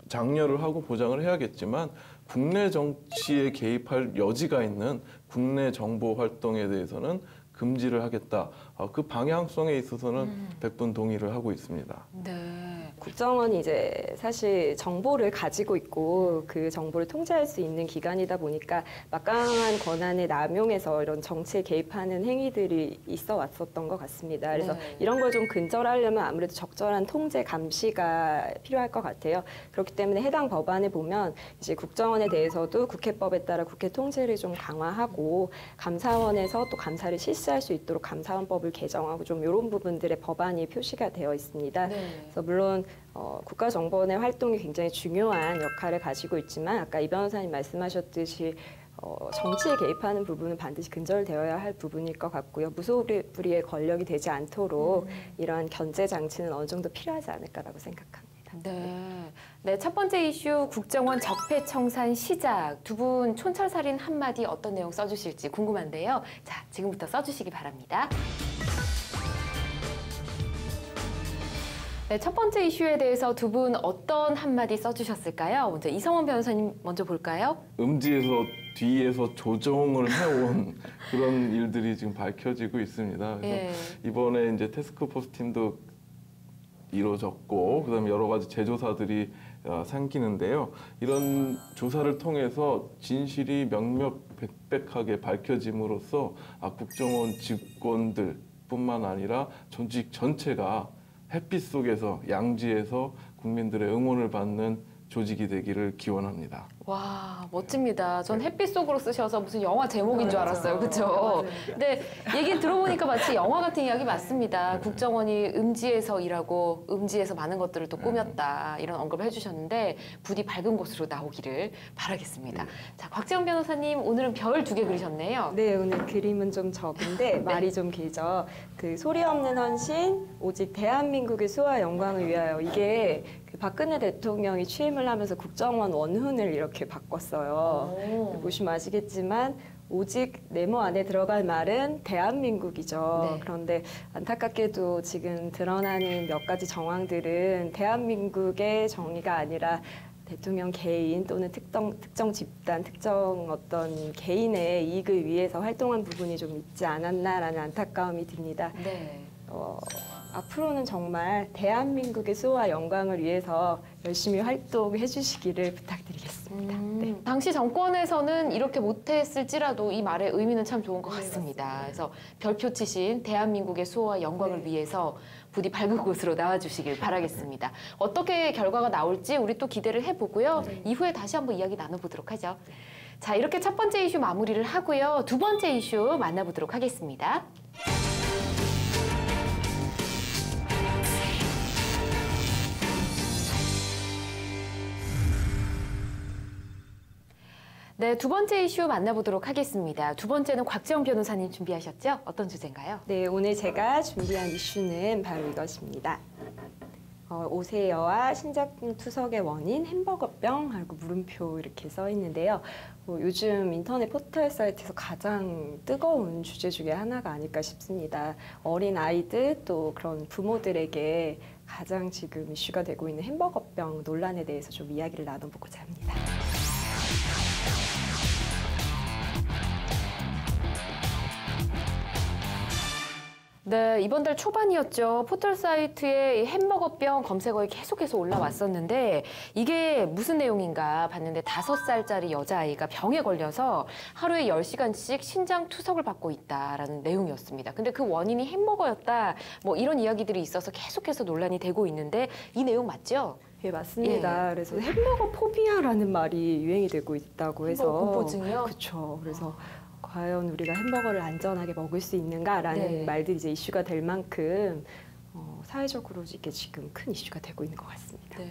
장려를 하고 보장을 해야겠지만 국내 정치에 개입할 여지가 있는 국내 정보 활동에 대해서는 금지를 하겠다. 그 방향성에 있어서는 백분 동의를 하고 있습니다. 네. 국정원이 이제 사실 정보를 가지고 있고 그 정보를 통제할 수 있는 기관이다 보니까 막강한 권한을 남용해서 이런 정치에 개입하는 행위들이 있어 왔었던 것 같습니다. 그래서 네. 이런 걸 좀 근절하려면 아무래도 적절한 통제 감시가 필요할 것 같아요. 그렇기 때문에 해당 법안에 보면 이제 국정원에 대해서도 국회법에 따라 국회 통제를 좀 강화하고 감사원에서 또 감사를 실시할 수 있도록 감사원법을 개정하고 좀 이런 부분들의 법안이 표시가 되어 있습니다. 네. 그래서 물론 국가정보원의 활동이 굉장히 중요한 역할을 가지고 있지만 아까 이 변호사님 말씀하셨듯이 정치에 개입하는 부분은 반드시 근절되어야 할 부분일 것 같고요. 무소불위의 권력이 되지 않도록 이러한 견제 장치는 어느 정도 필요하지 않을까라고 생각합니다. 네. 네, 첫 번째 이슈 국정원 적폐청산 시작. 두 분 촌철살인 한마디 어떤 내용 써주실지 궁금한데요. 자, 지금부터 써주시기 바랍니다. 네, 첫 번째 이슈에 대해서 두 분 어떤 한마디 써주셨을까요? 먼저 이성원 변호사님 먼저 볼까요? 음지에서 뒤에서 조정을 해온 그런 일들이 지금 밝혀지고 있습니다. 그래서 예. 이번에 이제 태스크포스 팀도 이루어졌고 그다음에 여러 가지 재조사들이 생기는데요. 이런 조사를 통해서 진실이 명명백백하게 밝혀짐으로써 국정원 직원들뿐만 아니라 조직 전체가 햇빛 속에서 양지에서 국민들의 응원을 받는 조직이 되기를 기원합니다. 와, 멋집니다. 전 햇빛 속으로 쓰셔서 무슨 영화 제목인 줄 알았어요. 그렇죠? 근데 얘기 들어보니까 마치 영화 같은 이야기 맞습니다. 국정원이 음지에서 일하고 음지에서 많은 것들을 또 꾸몄다. 이런 언급을 해주셨는데 부디 밝은 곳으로 나오기를 바라겠습니다. 자, 곽지연 변호사님 오늘은 별 2개 그리셨네요. 네, 오늘 그림은 좀 적은데 말이 좀 길죠. 그 소리 없는 헌신, 오직 대한민국의 수와 영광을 위하여. 이게 그 박근혜 대통령이 취임을 하면서 국정원 원훈을 이렇게 바꿨어요. 보시면 아시겠지만 오직 네모 안에 들어갈 말은 대한민국이죠. 네. 그런데 안타깝게도 지금 드러나는 몇 가지 정황들은 대한민국의 정의가 아니라 대통령 개인 또는 특정 집단, 특정 어떤 개인의 이익을 위해서 활동한 부분이 좀 있지 않았나라는 안타까움이 듭니다. 네. 앞으로는 정말 대한민국의 수와 영광을 위해서 열심히 활동해 주시기를 부탁드리겠습니다. 네. 당시 정권에서는 이렇게 못했을지라도 이 말의 의미는 참 좋은 것 같습니다. 그래서 별표 치신 대한민국의 수호와 영광을 위해서 부디 밝은 곳으로 나와주시길 바라겠습니다. 어떻게 결과가 나올지 우리 또 기대를 해보고요. 이후에 다시 한번 이야기 나눠보도록 하죠. 자, 이렇게 첫 번째 이슈 마무리를 하고요. 두 번째 이슈 만나보도록 하겠습니다. 네, 두 번째 이슈 만나보도록 하겠습니다. 두 번째는 곽지연 변호사님 준비하셨죠? 어떤 주제인가요? 네, 오늘 제가 준비한 이슈는 바로 이것입니다. 오세여와 신작품 투석의 원인 햄버거병 하고 물음표 이렇게 써 있는데요. 요즘 인터넷 포털 사이트에서 가장 뜨거운 주제 중에 하나가 아닐까 싶습니다. 어린 아이들 또 그런 부모들에게 가장 지금 이슈가 되고 있는 햄버거병 논란에 대해서 좀 이야기를 나눠보고자 합니다. 네, 이번 달 초반이었죠. 포털 사이트에 햄버거병 검색어에 계속해서 올라왔었는데 이게 무슨 내용인가 봤는데 5살짜리 여자아이가 병에 걸려서 하루에 10시간씩 신장 투석을 받고 있다라는 내용이었습니다. 근데 그 원인이 햄버거였다. 뭐 이런 이야기들이 있어서 계속해서 논란이 되고 있는데 이 내용 맞죠? 예, 맞습니다. 그래서 햄버거 포비아라는 말이 유행이 되고 있다고 해서 햄버거 공포증이요? 그렇죠. 그래서 과연 우리가 햄버거를 안전하게 먹을 수 있는가라는 네. 말들이 이제 이슈가 될 만큼 사회적으로 이게 지금 큰 이슈가 되고 있는 것 같습니다. 네.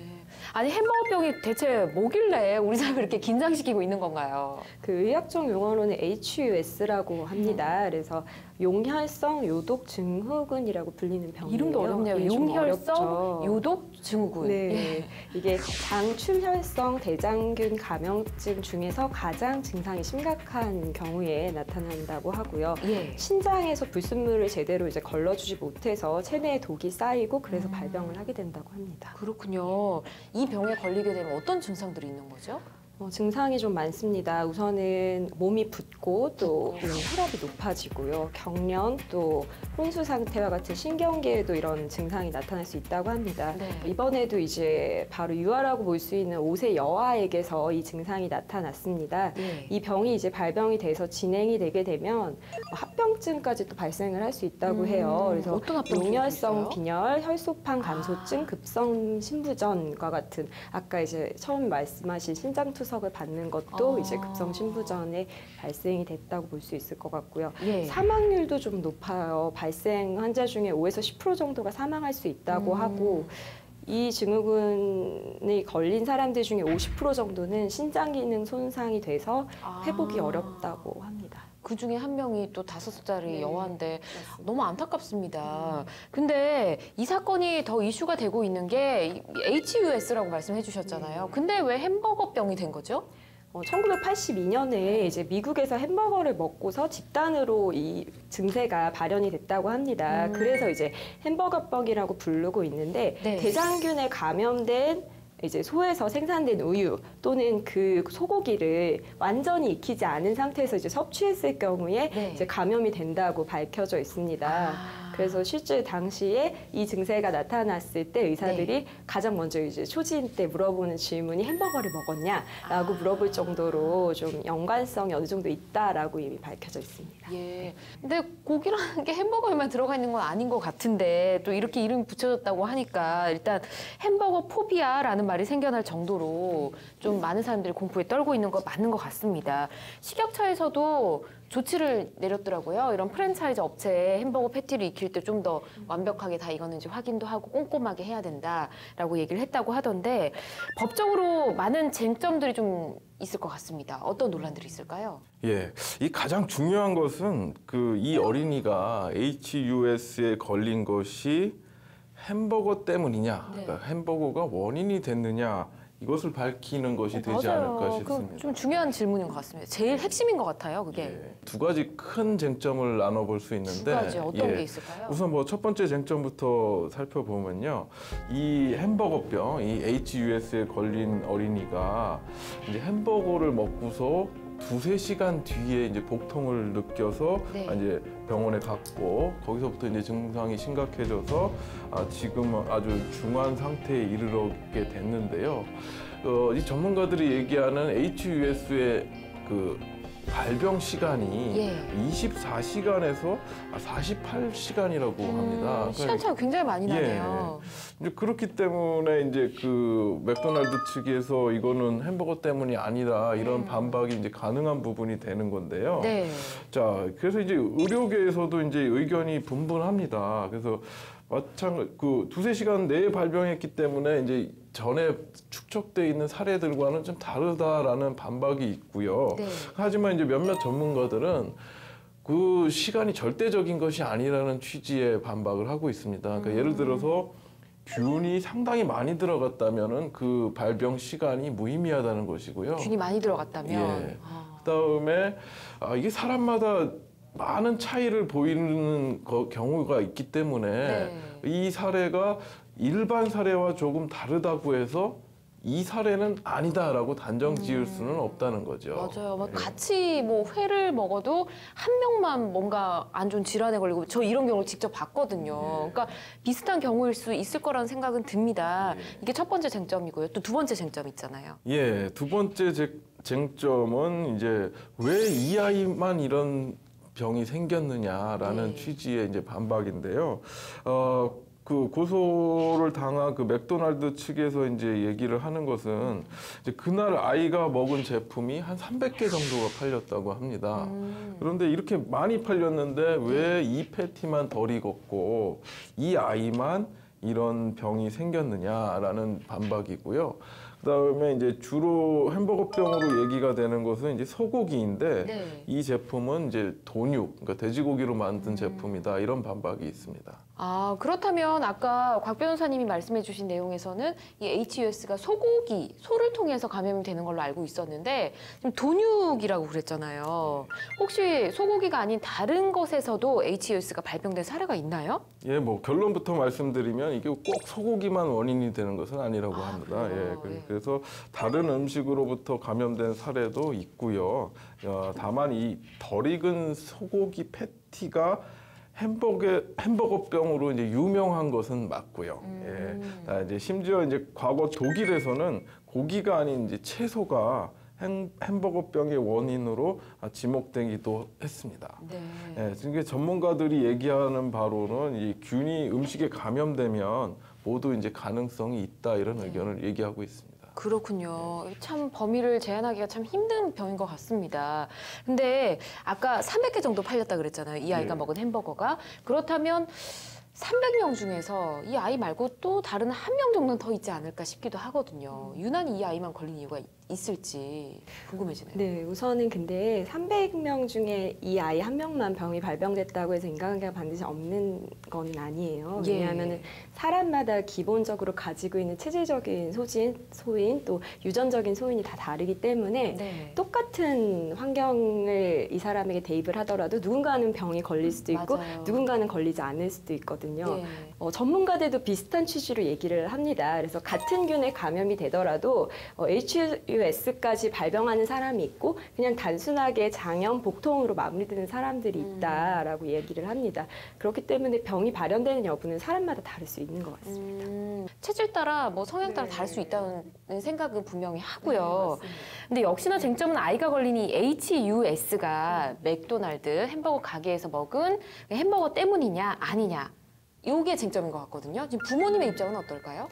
아니 햄버거병이 대체 뭐길래 우리 사회를 이렇게 긴장시키고 있는 건가요? 그 의학적 용어로는 HUS라고 합니다. 그래서 용혈성 요독 증후군이라고 불리는 병이에요. 이름도 어렵네요. 예, 좀 용혈성 어렵죠. 요독 증후군. 네, 예. 이게 장출혈성 대장균 감염증 중에서 가장 증상이 심각한 경우에 나타난다고 하고요. 예. 신장에서 불순물을 제대로 이제 걸러주지 못해서 체내에 독이 쌓이고 그래서 발병을 하게 된다고 합니다. 그렇군요. 이 병에 걸리게 되면 어떤 증상들이 있는 거죠? 증상이 좀 많습니다. 우선은 몸이 붓고 또 혈압이 높아지고요. 경련 또 혼수 상태와 같은 신경계에도 이런 증상이 나타날 수 있다고 합니다. 네. 이번에도 이제 바로 유아라고 볼 수 있는 5세 여아에게서 이 증상이 나타났습니다. 예. 이 병이 이제 발병이 돼서 진행이 되게 되면 합병증까지 또 발생을 할 수 있다고 해요. 그래서 어떤 합병증이 용혈성 있어요? 빈혈, 혈소판 감소증, 급성 신부전과 같은 아까 이제 처음 말씀하신 신장투석을 받는 것도 이제 급성 신부전에 발생이 됐다고 볼 수 있을 것 같고요. 예. 사망률도 좀 높아요. 발생 환자 중에 5에서 10% 정도가 사망할 수 있다고 하고 이 증후군이 걸린 사람들 중에 50% 정도는 신장 기능 손상이 돼서 회복이 어렵다고 합니다. 그 중에 한 명이 또 5살짜리 네. 여아인데 맞습니다. 너무 안타깝습니다. 근데 이 사건이 더 이슈가 되고 있는 게 HUS라고 말씀해 주셨잖아요. 근데 왜 햄버거병이 된 거죠? 1982년에 이제 미국에서 햄버거를 먹고서 집단으로 이 증세가 발현이 됐다고 합니다. 그래서 이제 햄버거병이라고 부르고 있는데 네. 대장균에 감염된 이제 소에서 생산된 우유 또는 그 소고기를 완전히 익히지 않은 상태에서 이제 섭취했을 경우에 네. 이제 감염이 된다고 밝혀져 있습니다. 그래서 실제 당시에 이 증세가 나타났을 때 의사들이 가장 먼저 이제 초진 때 물어보는 질문이 햄버거를 먹었냐라고 물어볼 정도로 좀 연관성이 어느 정도 있다라고 이미 밝혀져 있습니다. 예. 근데 고기라는 게 햄버거에만 들어가 있는 건 아닌 것 같은데 또 이렇게 이름이 붙여졌다고 하니까 일단 햄버거 포비아라는 말이 생겨날 정도로 좀 많은 사람들이 공포에 떨고 있는 거 맞는 것 같습니다. 식약처에서도 조치를 내렸더라고요. 이런 프랜차이즈 업체에 햄버거 패티를 익힐 때 좀 더 완벽하게 다 익었는지 확인도 하고 꼼꼼하게 해야 된다라고 얘기를 했다고 하던데 법적으로 많은 쟁점들이 좀 있을 것 같습니다. 어떤 논란들이 있을까요? 예, 이 가장 중요한 것은 이 어린이가 HUS에 걸린 것이 햄버거 때문이냐, 네. 그러니까 햄버거가 원인이 됐느냐 이것을 밝히는 것이 되지 않을까 싶습니다. 좀 중요한 질문인 것 같습니다. 제일 핵심인 것 같아요, 그게. 예, 두 가지 큰 쟁점을 나눠볼 수 있는데 두 가지 어떤 예, 게 있을까요? 우선 첫 번째 쟁점부터 살펴보면요, 이 햄버거병, 이 HUS에 걸린 어린이가 이제 햄버거를 먹고서 2~3시간 뒤에 이제 복통을 느껴서 네. 이제 병원에 갔고 거기서부터 이제 증상이 심각해져서 지금은 아주 중환 상태에 이르게 됐는데요. 이 전문가들이 얘기하는 HUS의 발병 시간이 예. 24시간에서 48시간이라고 합니다. 시간 차가 굉장히 많이 나네요. 이제 그렇기 때문에 이제 맥도날드 측에서 이거는 햄버거 때문이 아니라 이런 반박이 이제 가능한 부분이 되는 건데요. 네. 자, 그래서 이제 의료계에서도 이제 의견이 분분합니다. 그래서 마찬가지 2~3시간 내에 발병했기 때문에 이제 전에 축적돼 있는 사례들과는 좀 다르다라는 반박이 있고요. 네. 하지만 이제 몇몇 전문가들은 그 시간이 절대적인 것이 아니라는 취지의 반박을 하고 있습니다. 그러니까 예를 들어서 균이 상당히 많이 들어갔다면은 그 발병 시간이 무의미하다는 것이고요. 균이 많이 들어갔다면. 예. 그다음에 이게 사람마다 많은 차이를 보이는 경우가 있기 때문에 네. 이 사례가 일반 사례와 조금 다르다고 해서 이 사례는 아니다라고 단정 지을 수는 없다는 거죠. 맞아요. 예. 같이 회를 먹어도 한 명만 뭔가 안 좋은 질환에 걸리고 저 이런 경우를 직접 봤거든요. 그러니까 비슷한 경우일 수 있을 거라는 생각은 듭니다. 이게 첫 번째 쟁점이고요. 또 두 번째 쟁점 있잖아요. 예, 두 번째 쟁점은 이제 왜 이 아이만 이런 병이 생겼느냐라는 네. 취지의 이제 반박인데요. 고소를 당한 맥도날드 측에서 이제 얘기를 하는 것은 이제 그날 아이가 먹은 제품이 한 300개 정도가 팔렸다고 합니다. 그런데 이렇게 많이 팔렸는데 왜 이 패티만 덜 익었고 이 아이만 이런 병이 생겼느냐라는 반박이고요. 그다음에 이제 주로 햄버거병으로 얘기가 되는 것은 이제 소고기인데 네. 이 제품은 이제 돈육, 그러니까 돼지고기로 만든 제품이다 이런 반박이 있습니다. 아, 그렇다면 아까 곽 변호사님이 말씀해 주신 내용에서는 이 HUS가 소고기, 소를 통해서 감염이 되는 걸로 알고 있었는데 지금 돈육이라고 그랬잖아요. 혹시 소고기가 아닌 다른 것에서도 HUS가 발병된 사례가 있나요? 예, 뭐 결론부터 말씀드리면 이게 꼭 소고기만 원인이 되는 것은 아니라고 합니다. 그래요? 예, 예. 그래서 다른 음식으로부터 감염된 사례도 있고요. 다만 이 덜 익은 소고기 패티가 햄버거병으로 이제 유명한 것은 맞고요. 예. 이제 심지어 이제 과거 독일에서는 고기가 아닌 이제 채소가 햄버거병의 원인으로 지목되기도 했습니다. 네. 예, 지금 전문가들이 얘기하는 바로는 이 균이 음식에 감염되면 모두 이제 가능성이 있다 이런 의견을 얘기하고 있습니다. 그렇군요. 참 범위를 제한하기가 참 힘든 병인 것 같습니다. 근데 아까 300개 정도 팔렸다 그랬잖아요. 이 아이가 네. 먹은 햄버거가. 그렇다면 300명 중에서 이 아이 말고 또 다른 한 명 정도는 더 있지 않을까 싶기도 하거든요. 유난히 이 아이만 걸린 이유가 있을지 궁금해지네요. 네, 우선은 근데 300명 중에 이 아이 한 명만 병이 발병됐다고 해서 인과관계가 반드시 없는 건 아니에요. 예. 왜냐하면 사람마다 기본적으로 가지고 있는 체질적인 소인, 또 유전적인 소인이 다 다르기 때문에 네. 똑같은 환경을 이 사람에게 대입을 하더라도 누군가는 병이 걸릴 수도 있고 맞아요. 누군가는 걸리지 않을 수도 있거든요. 예. 전문가들도 비슷한 취지로 얘기를 합니다. 그래서 같은 균에 감염이 되더라도 HUS까지 발병하는 사람이 있고 그냥 단순하게 장염, 복통으로 마무리되는 사람들이 있다라고 얘기를 합니다. 그렇기 때문에 병이 발현되는 여부는 사람마다 다를 수 있는 것 같습니다. 체질 따라 뭐 성향 따라 네. 다를 수 있다는 생각은 분명히 하고요. 맞습니다. 근데 역시나 쟁점은 아이가 걸린 이 HUS가 맥도날드 햄버거 가게에서 먹은 햄버거 때문이냐 아니냐. 요게 쟁점인 것 같거든요. 지금 부모님의 입장은 어떨까요?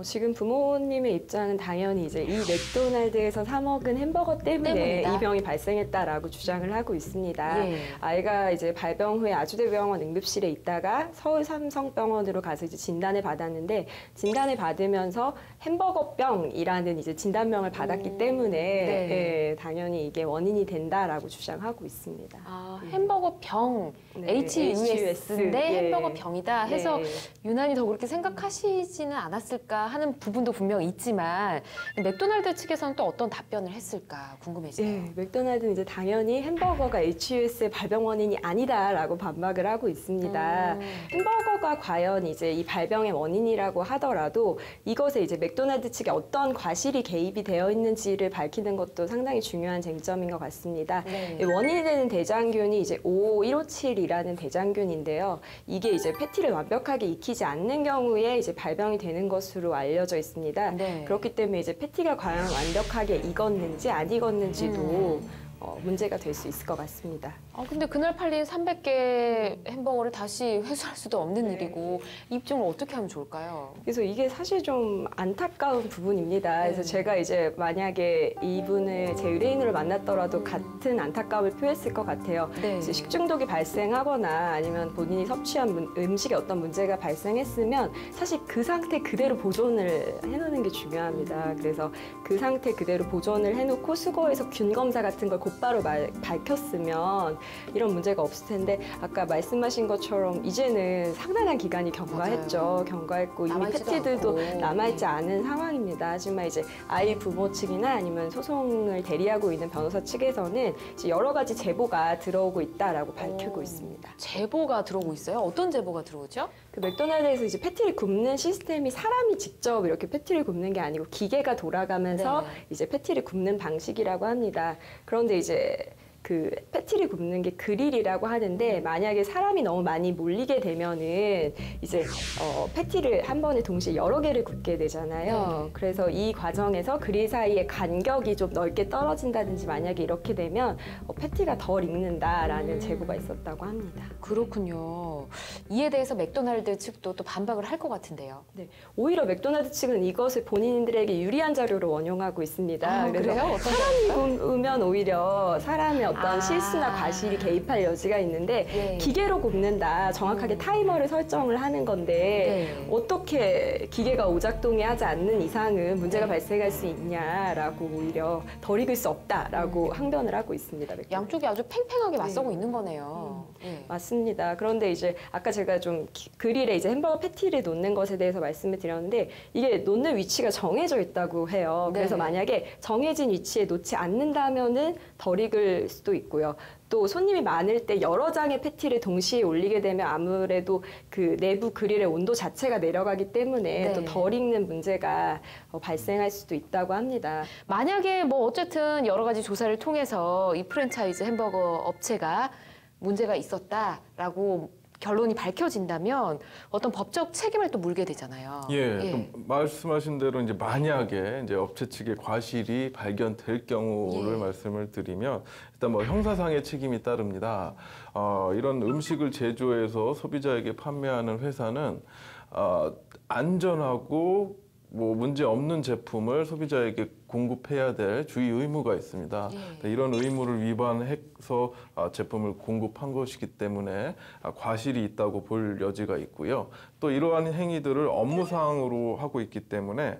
지금 부모님의 입장은 당연히 이제 이 맥도날드에서 사 먹은 햄버거 때문에 때문이다. 이 병이 발생했다라고 주장을 하고 있습니다. 예. 아이가 이제 발병 후에 아주대병원 응급실에 있다가 서울 삼성병원으로 가서 이제 진단을 받았는데 진단을 받으면서 햄버거병이라는 이제 진단명을 받았기 때문에 네. 예, 당연히 이게 원인이 된다라고 주장하고 있습니다. 아, 햄버거 병, 네, HUS인데 예. 햄버거 병이다 해서 네. 유난히 더 그렇게 생각하시지는 않았을까 하는 부분도 분명 있지만 맥도날드 측에서는 또 어떤 답변을 했을까 궁금해지네요. 네, 맥도날드는 이제 당연히 햄버거가 HUS의 발병 원인이 아니다라고 반박을 하고 있습니다. 햄버거가 과연 이제 이 발병의 원인이라고 하더라도 이것에 이제 맥도날드 측에 어떤 과실이 개입이 되어 있는지를 밝히는 것도 상당히 중요한 쟁점인 것 같습니다. 네. 원인이 되는 대장균이 이제 55157이라는 대장균인데요. 이게 이제 패티를 완벽하게 익히지 않는 경우에 이제 발병이 되는 것으로 알려져 있습니다. 네. 그렇기 때문에 이제 패티가 과연 완벽하게 익었는지 안 익었는지도 문제가 될 수 있을 것 같습니다. 근데 그날 팔린 300개 햄버거를 다시 회수할 수도 없는 일이고 입증을 어떻게 하면 좋을까요? 그래서 이게 사실 좀 안타까운 부분입니다. 그래서 제가 이제 만약에 이분을 제 의뢰인으로 만났더라도 같은 안타까움을 표했을 것 같아요. 네. 이제 식중독이 발생하거나 아니면 본인이 섭취한 음식에 어떤 문제가 발생했으면 사실 그 상태 그대로 보존을 해놓는 게 중요합니다. 그래서 그 상태 그대로 보존을 해놓고 수거해서 균 검사 같은 걸 곧바로 밝혔으면 이런 문제가 없을 텐데 아까 말씀하신 것처럼 이제는 상당한 기간이 경과했죠. 맞아요. 경과했고 이미 남아있지도 패티들도 않고. 남아있지 않은 상황입니다. 하지만 이제 아이 부모 측이나 아니면 소송을 대리하고 있는 변호사 측에서는 이제 여러 가지 제보가 들어오고 있다라고 밝히고 있습니다. 제보가 들어오고 있어요? 어떤 제보가 들어오죠? 그 맥도날드에서 이제 패티를 굽는 시스템이 사람이 직접 이렇게 패티를 굽는 게 아니고 기계가 돌아가면서 네. 이제 패티를 굽는 방식이라고 합니다. 그런데 이제 그 패티를 굽는 게 그릴이라고 하는데 만약에 사람이 너무 많이 몰리게 되면은 이제 패티를 한 번에 동시에 여러 개를 굽게 되잖아요. 그래서 이 과정에서 그릴 사이의 간격이 좀 넓게 떨어진다든지 만약에 이렇게 되면 패티가 덜 익는다라는 제보가 있었다고 합니다. 그렇군요. 이에 대해서 맥도날드 측도 또 반박을 할 것 같은데요. 네, 오히려 맥도날드 측은 이것을 본인들에게 유리한 자료로 원용하고 있습니다. 그래요? 어떤 사람이 구우면 오히려 사람의 어떤 어떤 실수나 과실이 개입할 여지가 있는데 예. 기계로 굽는다. 정확하게 타이머를 설정을 하는 건데 네. 어떻게 기계가 오작동이 하지 않는 이상은 문제가 발생할 수 있냐라고 오히려 덜 익을 수 없다라고 항변을 하고 있습니다. 양쪽이 아주 팽팽하게 맞서고 있는 거네요. 맞습니다. 그런데 이제 아까 제가 좀 그릴에 이제 햄버거 패티를 놓는 것에 대해서 말씀을 드렸는데 이게 놓는 위치가 정해져 있다고 해요. 네. 그래서 만약에 정해진 위치에 놓지 않는다면은 덜 익을 수도 있고요. 또 손님이 많을 때 여러 장의 패티를 동시에 올리게 되면 아무래도 그 내부 그릴의 온도 자체가 내려가기 때문에 네. 또 덜 익는 문제가 발생할 수도 있다고 합니다. 만약에 뭐 어쨌든 여러 가지 조사를 통해서 이 프랜차이즈 햄버거 업체가 문제가 있었다라고 결론이 밝혀진다면 어떤 법적 책임을 또 물게 되잖아요. 예, 그럼 말씀하신 대로 이제 만약에 이제 업체 측의 과실이 발견될 경우를 예. 말씀을 드리면 일단 뭐 형사상의 책임이 따릅니다. 이런 음식을 제조해서 소비자에게 판매하는 회사는 안전하고 뭐 문제 없는 제품을 소비자에게 공급해야 될 주의 의무가 있습니다. 예. 이런 의무를 위반해서 제품을 공급한 것이기 때문에 과실이 있다고 볼 여지가 있고요. 또 이러한 행위들을 업무상으로 하고 있기 때문에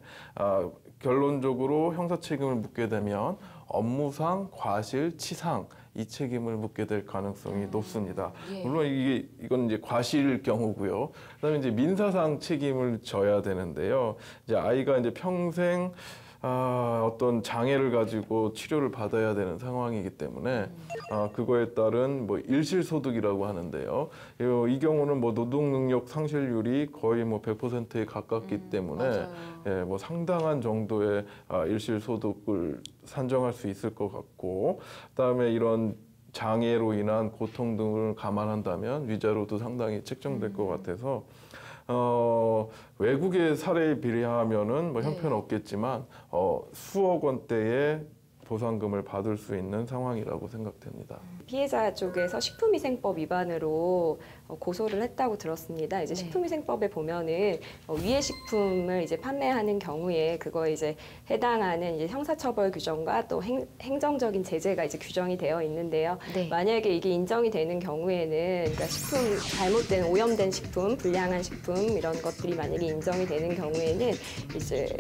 결론적으로 형사 책임을 묻게 되면 업무상, 과실, 치상 이 책임을 묻게 될 가능성이 높습니다. 예. 물론 이건 이제 과실 경우고요. 그다음에 이제 민사상 책임을 져야 되는데요. 이제 아이가 이제 평생 어떤 장애를 가지고 치료를 받아야 되는 상황이기 때문에 그거에 따른 뭐 일실소득이라고 하는데요. 이 경우는 뭐 노동능력 상실률이 거의 뭐 100%에 가깝기 때문에 맞아요. 예, 뭐 상당한 정도의 일실소득을 산정할 수 있을 것 같고, 그다음에 이런 장애로 인한 고통 등을 감안한다면 위자료도 상당히 책정될 것 같아서 외국의 사례에 비례하면은 뭐 형편은 없겠지만 수억 원대의 보상금을 받을 수 있는 상황이라고 생각됩니다. 피해자 쪽에서 식품위생법 위반으로 고소를 했다고 들었습니다. 이제 네. 식품위생법에 보면은 위해 식품을 이제 판매하는 경우에 그거에 이제 해당하는 이제 형사처벌 규정과 또 행정적인 제재가 이제 규정이 되어 있는데요. 네. 만약에 이게 인정이 되는 경우에는 그러니까 식품 잘못된 오염된 식품, 불량한 식품 이런 것들이 만약에 인정이 되는 경우에는 이제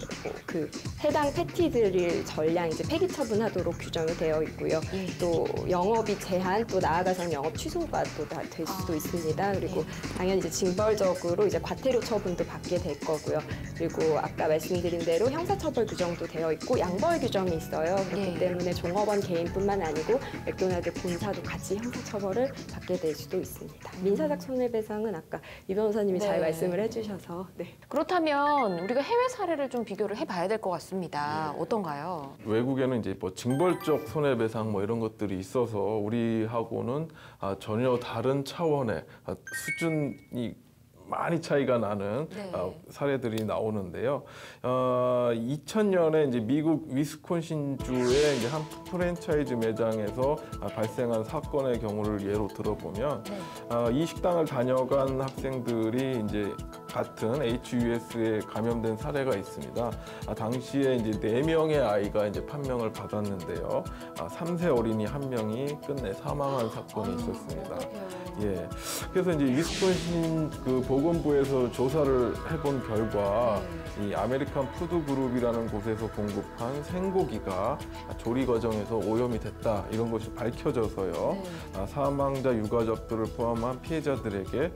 그 해당 패티들을 전량 이제 폐기 처분하도록 규정이 되어 있고요. 예. 또 영업이 제한, 또 나아가서는 영업 취소가 또 다 될 수도 있습니다. 그리고 당연히 이제 징벌적으로 이제 과태료 처분도 받게 될 거고요. 그리고 아까 말씀드린 대로 형사처벌 규정도 되어 있고 양벌 규정이 있어요. 그렇기 예. 때문에 종업원 개인뿐만 아니고 맥도날드 본사도 같이 형사처벌을 받게 될 수도 있습니다. 민사적 손해배상은 아까 이 변호사님이 네. 잘 말씀을 해주셔서 네. 그렇다면 우리가 해외 사례를 좀 비교를 해봐야 될 것 같습니다. 어떤가요? 외국에는 이제 뭐 징벌적 손해배상 뭐 이런 것들이 있어서 우리하고는 전혀 다른 차원의 수준이 많이 차이가 나는 네. 사례들이 나오는데요. 2000년에 이제 미국 위스콘신주의 이제 한 프랜차이즈 매장에서 발생한 사건의 경우를 예로 들어보면 이 식당을 다녀간 학생들이 이제 같은 HUS에 감염된 사례가 있습니다. 당시에 이제 4명의 아이가 이제 판명을 받았는데요. 3세 어린이 1명이 끝내 사망한 사건이 있었습니다. 예. 그래서 이제 위스콘신 그 보건부에서 조사를 해본 결과 이 아메리칸 푸드 그룹이라는 곳에서 공급한 생고기가 조리 과정에서 오염이 됐다 이런 것이 밝혀져서요. 사망자 유가족들을 포함한 피해자들에게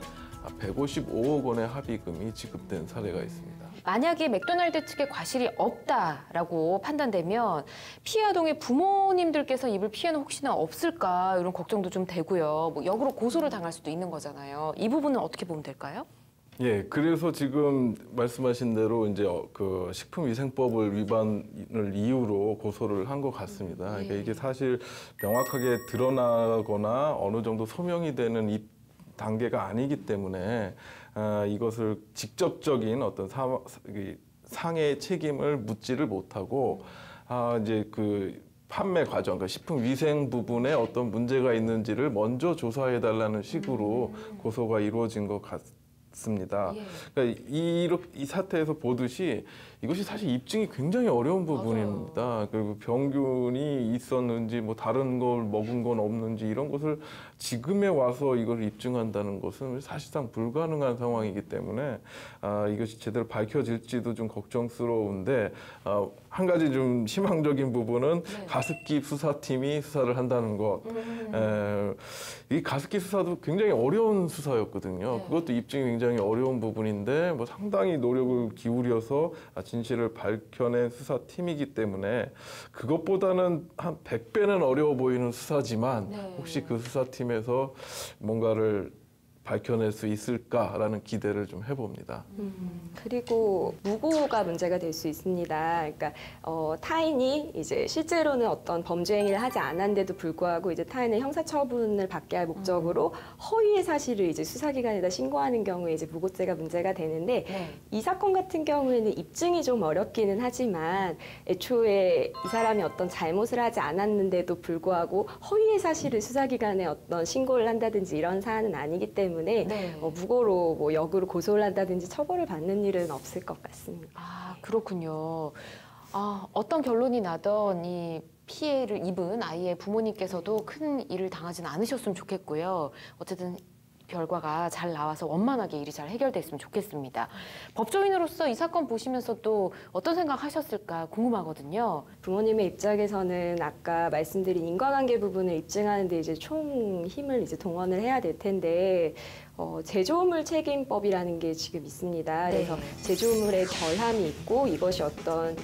155억 원의 합의금이 지급된 사례가 있습니다. 만약에 맥도날드 측의 과실이 없다라고 판단되면 피해 아동의 부모님들께서 입을 피해는 혹시나 없을까 이런 걱정도 좀 되고요. 뭐 역으로 고소를 당할 수도 있는 거잖아요. 이 부분은 어떻게 보면 될까요? 예, 그래서 지금 말씀하신 대로 이제 그 식품위생법을 위반을 이유로 고소를 한 것 같습니다. 그러니까 이게 사실 명확하게 드러나거나 어느 정도 소명이 되는 이 단계가 아니기 때문에 이것을 직접적인 어떤 상해 책임을 묻지를 못하고 이제 그 판매 과정, 그러니까 식품 위생 부분에 어떤 문제가 있는지를 먼저 조사해달라는 식으로 고소가 이루어진 것 같습니다. 그러니까 이 사태에서 보듯이 이것이 사실 입증이 굉장히 어려운 부분입니다. 그리고 병균이 있었는지 뭐 다른 걸 먹은 건 없는지 이런 것을 지금에 와서 이걸 입증한다는 것은 사실상 불가능한 상황이기 때문에 이것이 제대로 밝혀질지도 좀 걱정스러운데 한 가지 좀 희망적인 부분은 네. 가습기 수사팀이 수사를 한다는 것. 이 가습기 수사도 굉장히 어려운 수사였거든요. 네. 그것도 입증이 굉장히 어려운 부분인데 뭐 상당히 노력을 기울여서 진실을 밝혀낸 수사팀이기 때문에 그것보다는 한 100배는 어려워 보이는 수사지만 네. 혹시 그 수사팀에서 뭔가를 밝혀낼 수 있을까라는 기대를 좀 해봅니다. 그리고 무고가 문제가 될 수 있습니다. 그러니까 타인이 이제 실제로는 어떤 범죄 행위를 하지 않았는데도 불구하고 이제 타인의 형사처분을 받게 할 목적으로 허위의 사실을 이제 수사기관에다 신고하는 경우에 이제 무고죄가 문제가 되는데 네. 이 사건 같은 경우에는 입증이 좀 어렵기는 하지만 애초에 이 사람이 어떤 잘못을 하지 않았는데도 불구하고 허위의 사실을 수사기관에 어떤 신고를 한다든지 이런 사안은 아니기 때문에 네. 무고로 뭐 역으로 고소를 한다든지 처벌을 받는 일은 없을 것 같습니다. 아, 그렇군요. 어떤 결론이 나던 이 피해를 입은 아이의 부모님께서도 큰 일을 당하지는 않으셨으면 좋겠고요. 어쨌든 결과가 잘 나와서 원만하게 일이 잘 해결됐으면 좋겠습니다. 법조인으로서 이 사건 보시면서 또 어떤 생각하셨을까 궁금하거든요. 부모님의 입장에서는 아까 말씀드린 인과관계 부분을 입증하는데 이제 총 힘을 이제 동원을 해야 될 텐데 제조물 책임법이라는 게 지금 있습니다. 그래서 네. 제조물에 결함이 있고 이것이 어떤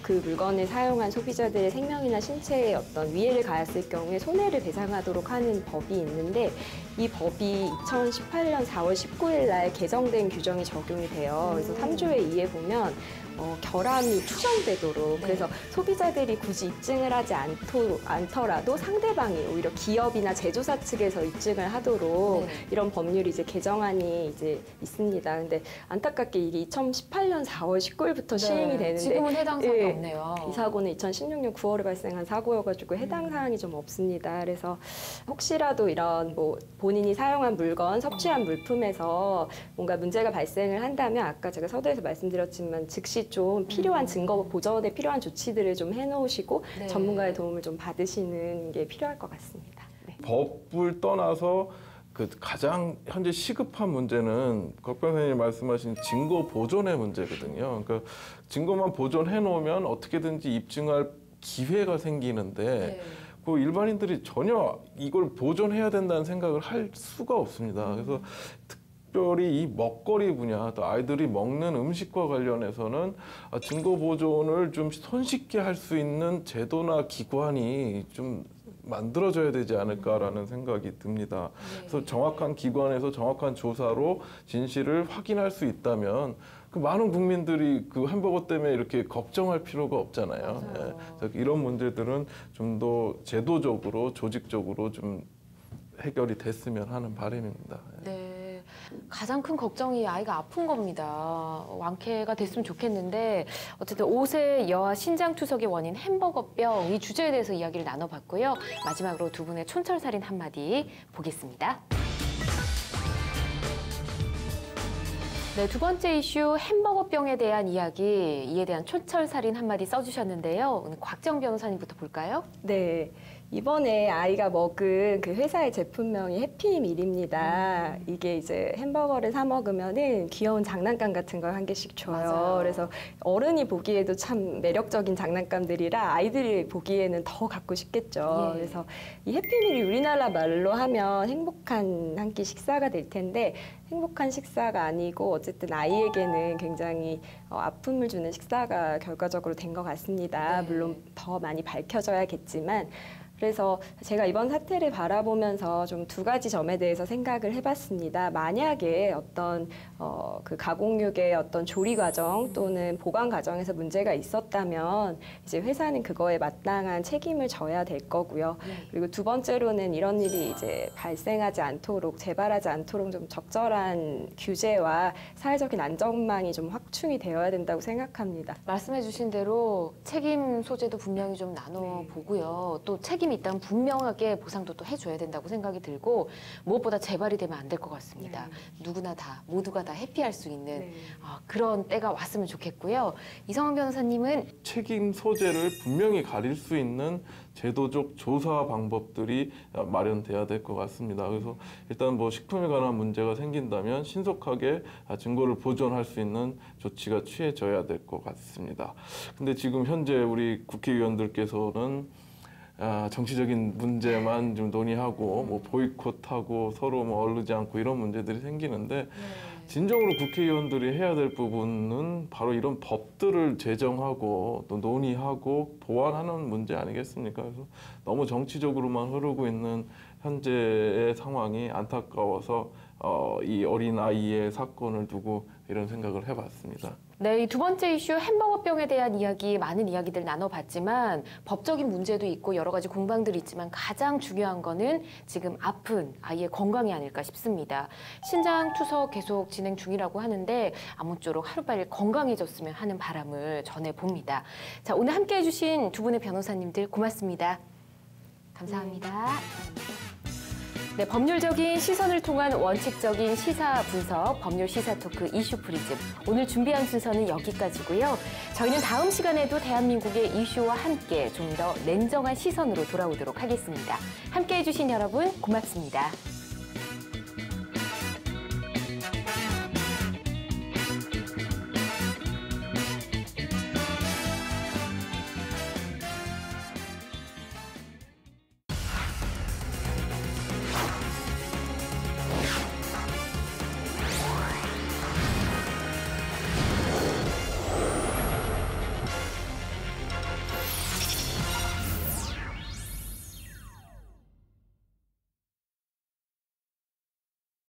그 물건을 사용한 소비자들의 생명이나 신체에 어떤 위해를 가했을 경우에 손해를 배상하도록 하는 법이 있는데 이 법이 2018년 4월 19일 날 개정된 규정이 적용이 돼요. 그래서 3조의 2에 보면 결함이 추정되도록 네. 그래서 소비자들이 굳이 입증을 하지 않더라도 상대방이 오히려 기업이나 제조사 측에서 입증을 하도록 네. 이런 법률이 이제 개정안이 이제 있습니다. 근데 안타깝게 이게 2018년 4월 19일부터 시행이 되는데 지금은 해당 사항이 예, 없네요. 이 사고는 2016년 9월에 발생한 사고여가지고 해당 사항이 좀 없습니다. 그래서 혹시라도 이런 뭐 본인이 사용한 물건, 섭취한 물품에서 뭔가 문제가 발생을 한다면 아까 제가 서두에서 말씀드렸지만 즉시 좀 필요한 증거 보전에 필요한 조치들을 좀 해놓으시고 네. 전문가의 도움을 좀 받으시는 게 필요할 것 같습니다. 네. 법을 떠나서 그 가장 현재 시급한 문제는 곽 변호사님 말씀하신 증거 보존의 문제거든요. 그러니까 증거만 보존해 놓으면 어떻게든지 입증할 기회가 생기는데 네. 그 일반인들이 전혀 이걸 보존해야 된다는 생각을 할 수가 없습니다. 그래서 특별히 이 먹거리 분야, 또 아이들이 먹는 음식과 관련해서는 증거 보존을 좀 손쉽게 할 수 있는 제도나 기관이 좀 만들어져야 되지 않을까라는 생각이 듭니다. 그래서 정확한 기관에서 정확한 조사로 진실을 확인할 수 있다면 그 많은 국민들이 그 햄버거 때문에 이렇게 걱정할 필요가 없잖아요. 예. 그래서 이런 문제들은 좀 더 제도적으로, 조직적으로 좀 해결이 됐으면 하는 바람입니다. 네. 가장 큰 걱정이 아이가 아픈 겁니다. 완쾌가 됐으면 좋겠는데 어쨌든 5세 여아 신장 투석의 원인 햄버거병 이 주제에 대해서 이야기를 나눠봤고요. 마지막으로 두 분의 촌철살인 한마디 보겠습니다. 네, 두 번째 이슈 햄버거병에 대한 이야기, 이에 대한 촌철살인 한마디 써주셨는데요. 오늘 곽정 변호사님부터 볼까요? 네. 이번에 아이가 먹은 그 회사의 제품명이 해피밀입니다. 이게 이제 햄버거를 사 먹으면은 귀여운 장난감 같은 걸 한 개씩 줘요. 맞아요. 그래서 어른이 보기에도 참 매력적인 장난감들이라 아이들이 보기에는 더 갖고 싶겠죠. 예. 그래서 이 해피밀이 우리나라 말로 하면 행복한 한 끼 식사가 될 텐데 행복한 식사가 아니고 어쨌든 아이에게는 굉장히 아픔을 주는 식사가 결과적으로 된 것 같습니다. 네. 물론 더 많이 밝혀져야겠지만 그래서 제가 이번 사태를 바라보면서 좀 두 가지 점에 대해서 생각을 해봤습니다. 만약에 어떤 그 가공육의 어떤 조리 과정 또는 보관 과정에서 문제가 있었다면 이제 회사는 그거에 마땅한 책임을 져야 될 거고요. 그리고 두 번째로는 이런 일이 이제 발생하지 않도록 재발하지 않도록 좀 적절한 정확한 규제와 사회적인 안전망이 좀 확충이 되어야 된다고 생각합니다. 말씀해주신 대로 책임 소재도 분명히 좀 나눠보고요. 또 책임이 있다면 분명하게 보상도 또 해줘야 된다고 생각이 들고 무엇보다 재발이 되면 안 될 것 같습니다. 누구나 다 모두가 다 해피할 수 있는 그런 때가 왔으면 좋겠고요. 이성원 변호사님은 책임 소재를 분명히 가릴 수 있는 제도적 조사 방법들이 마련돼야 될 것 같습니다. 그래서 일단 뭐 식품에 관한 문제가 생긴다면 신속하게 증거를 보존할 수 있는 조치가 취해져야 될 것 같습니다. 근데 지금 현재 우리 국회의원들께서는 정치적인 문제만 좀 논의하고 뭐 보이콧하고 서로 뭐 어르지 않고 이런 문제들이 생기는데 진정으로 국회의원들이 해야 될 부분은 바로 이런 법들을 제정하고 또 논의하고 보완하는 문제 아니겠습니까? 그래서 너무 정치적으로만 흐르고 있는 현재의 상황이 안타까워서 이 어린 아이의 사건을 두고 이런 생각을 해봤습니다. 네, 이 두 번째 이슈 햄버거병에 대한 이야기, 많은 이야기들 나눠봤지만 법적인 문제도 있고 여러 가지 공방들이 있지만 가장 중요한 거는 지금 아픈 아이의 건강이 아닐까 싶습니다. 신장 투석 계속 진행 중이라고 하는데 아무쪼록 하루빨리 건강해졌으면 하는 바람을 전해봅니다. 자, 오늘 함께해 주신 두 분의 변호사님들 고맙습니다. 감사합니다. 네, 법률적인 시선을 통한 원칙적인 시사 분석, 법률 시사 토크 이슈 프리즘. 오늘 준비한 순서는 여기까지고요. 저희는 다음 시간에도 대한민국의 이슈와 함께 좀 더 냉정한 시선으로 돌아오도록 하겠습니다. 함께해 주신 여러분 고맙습니다.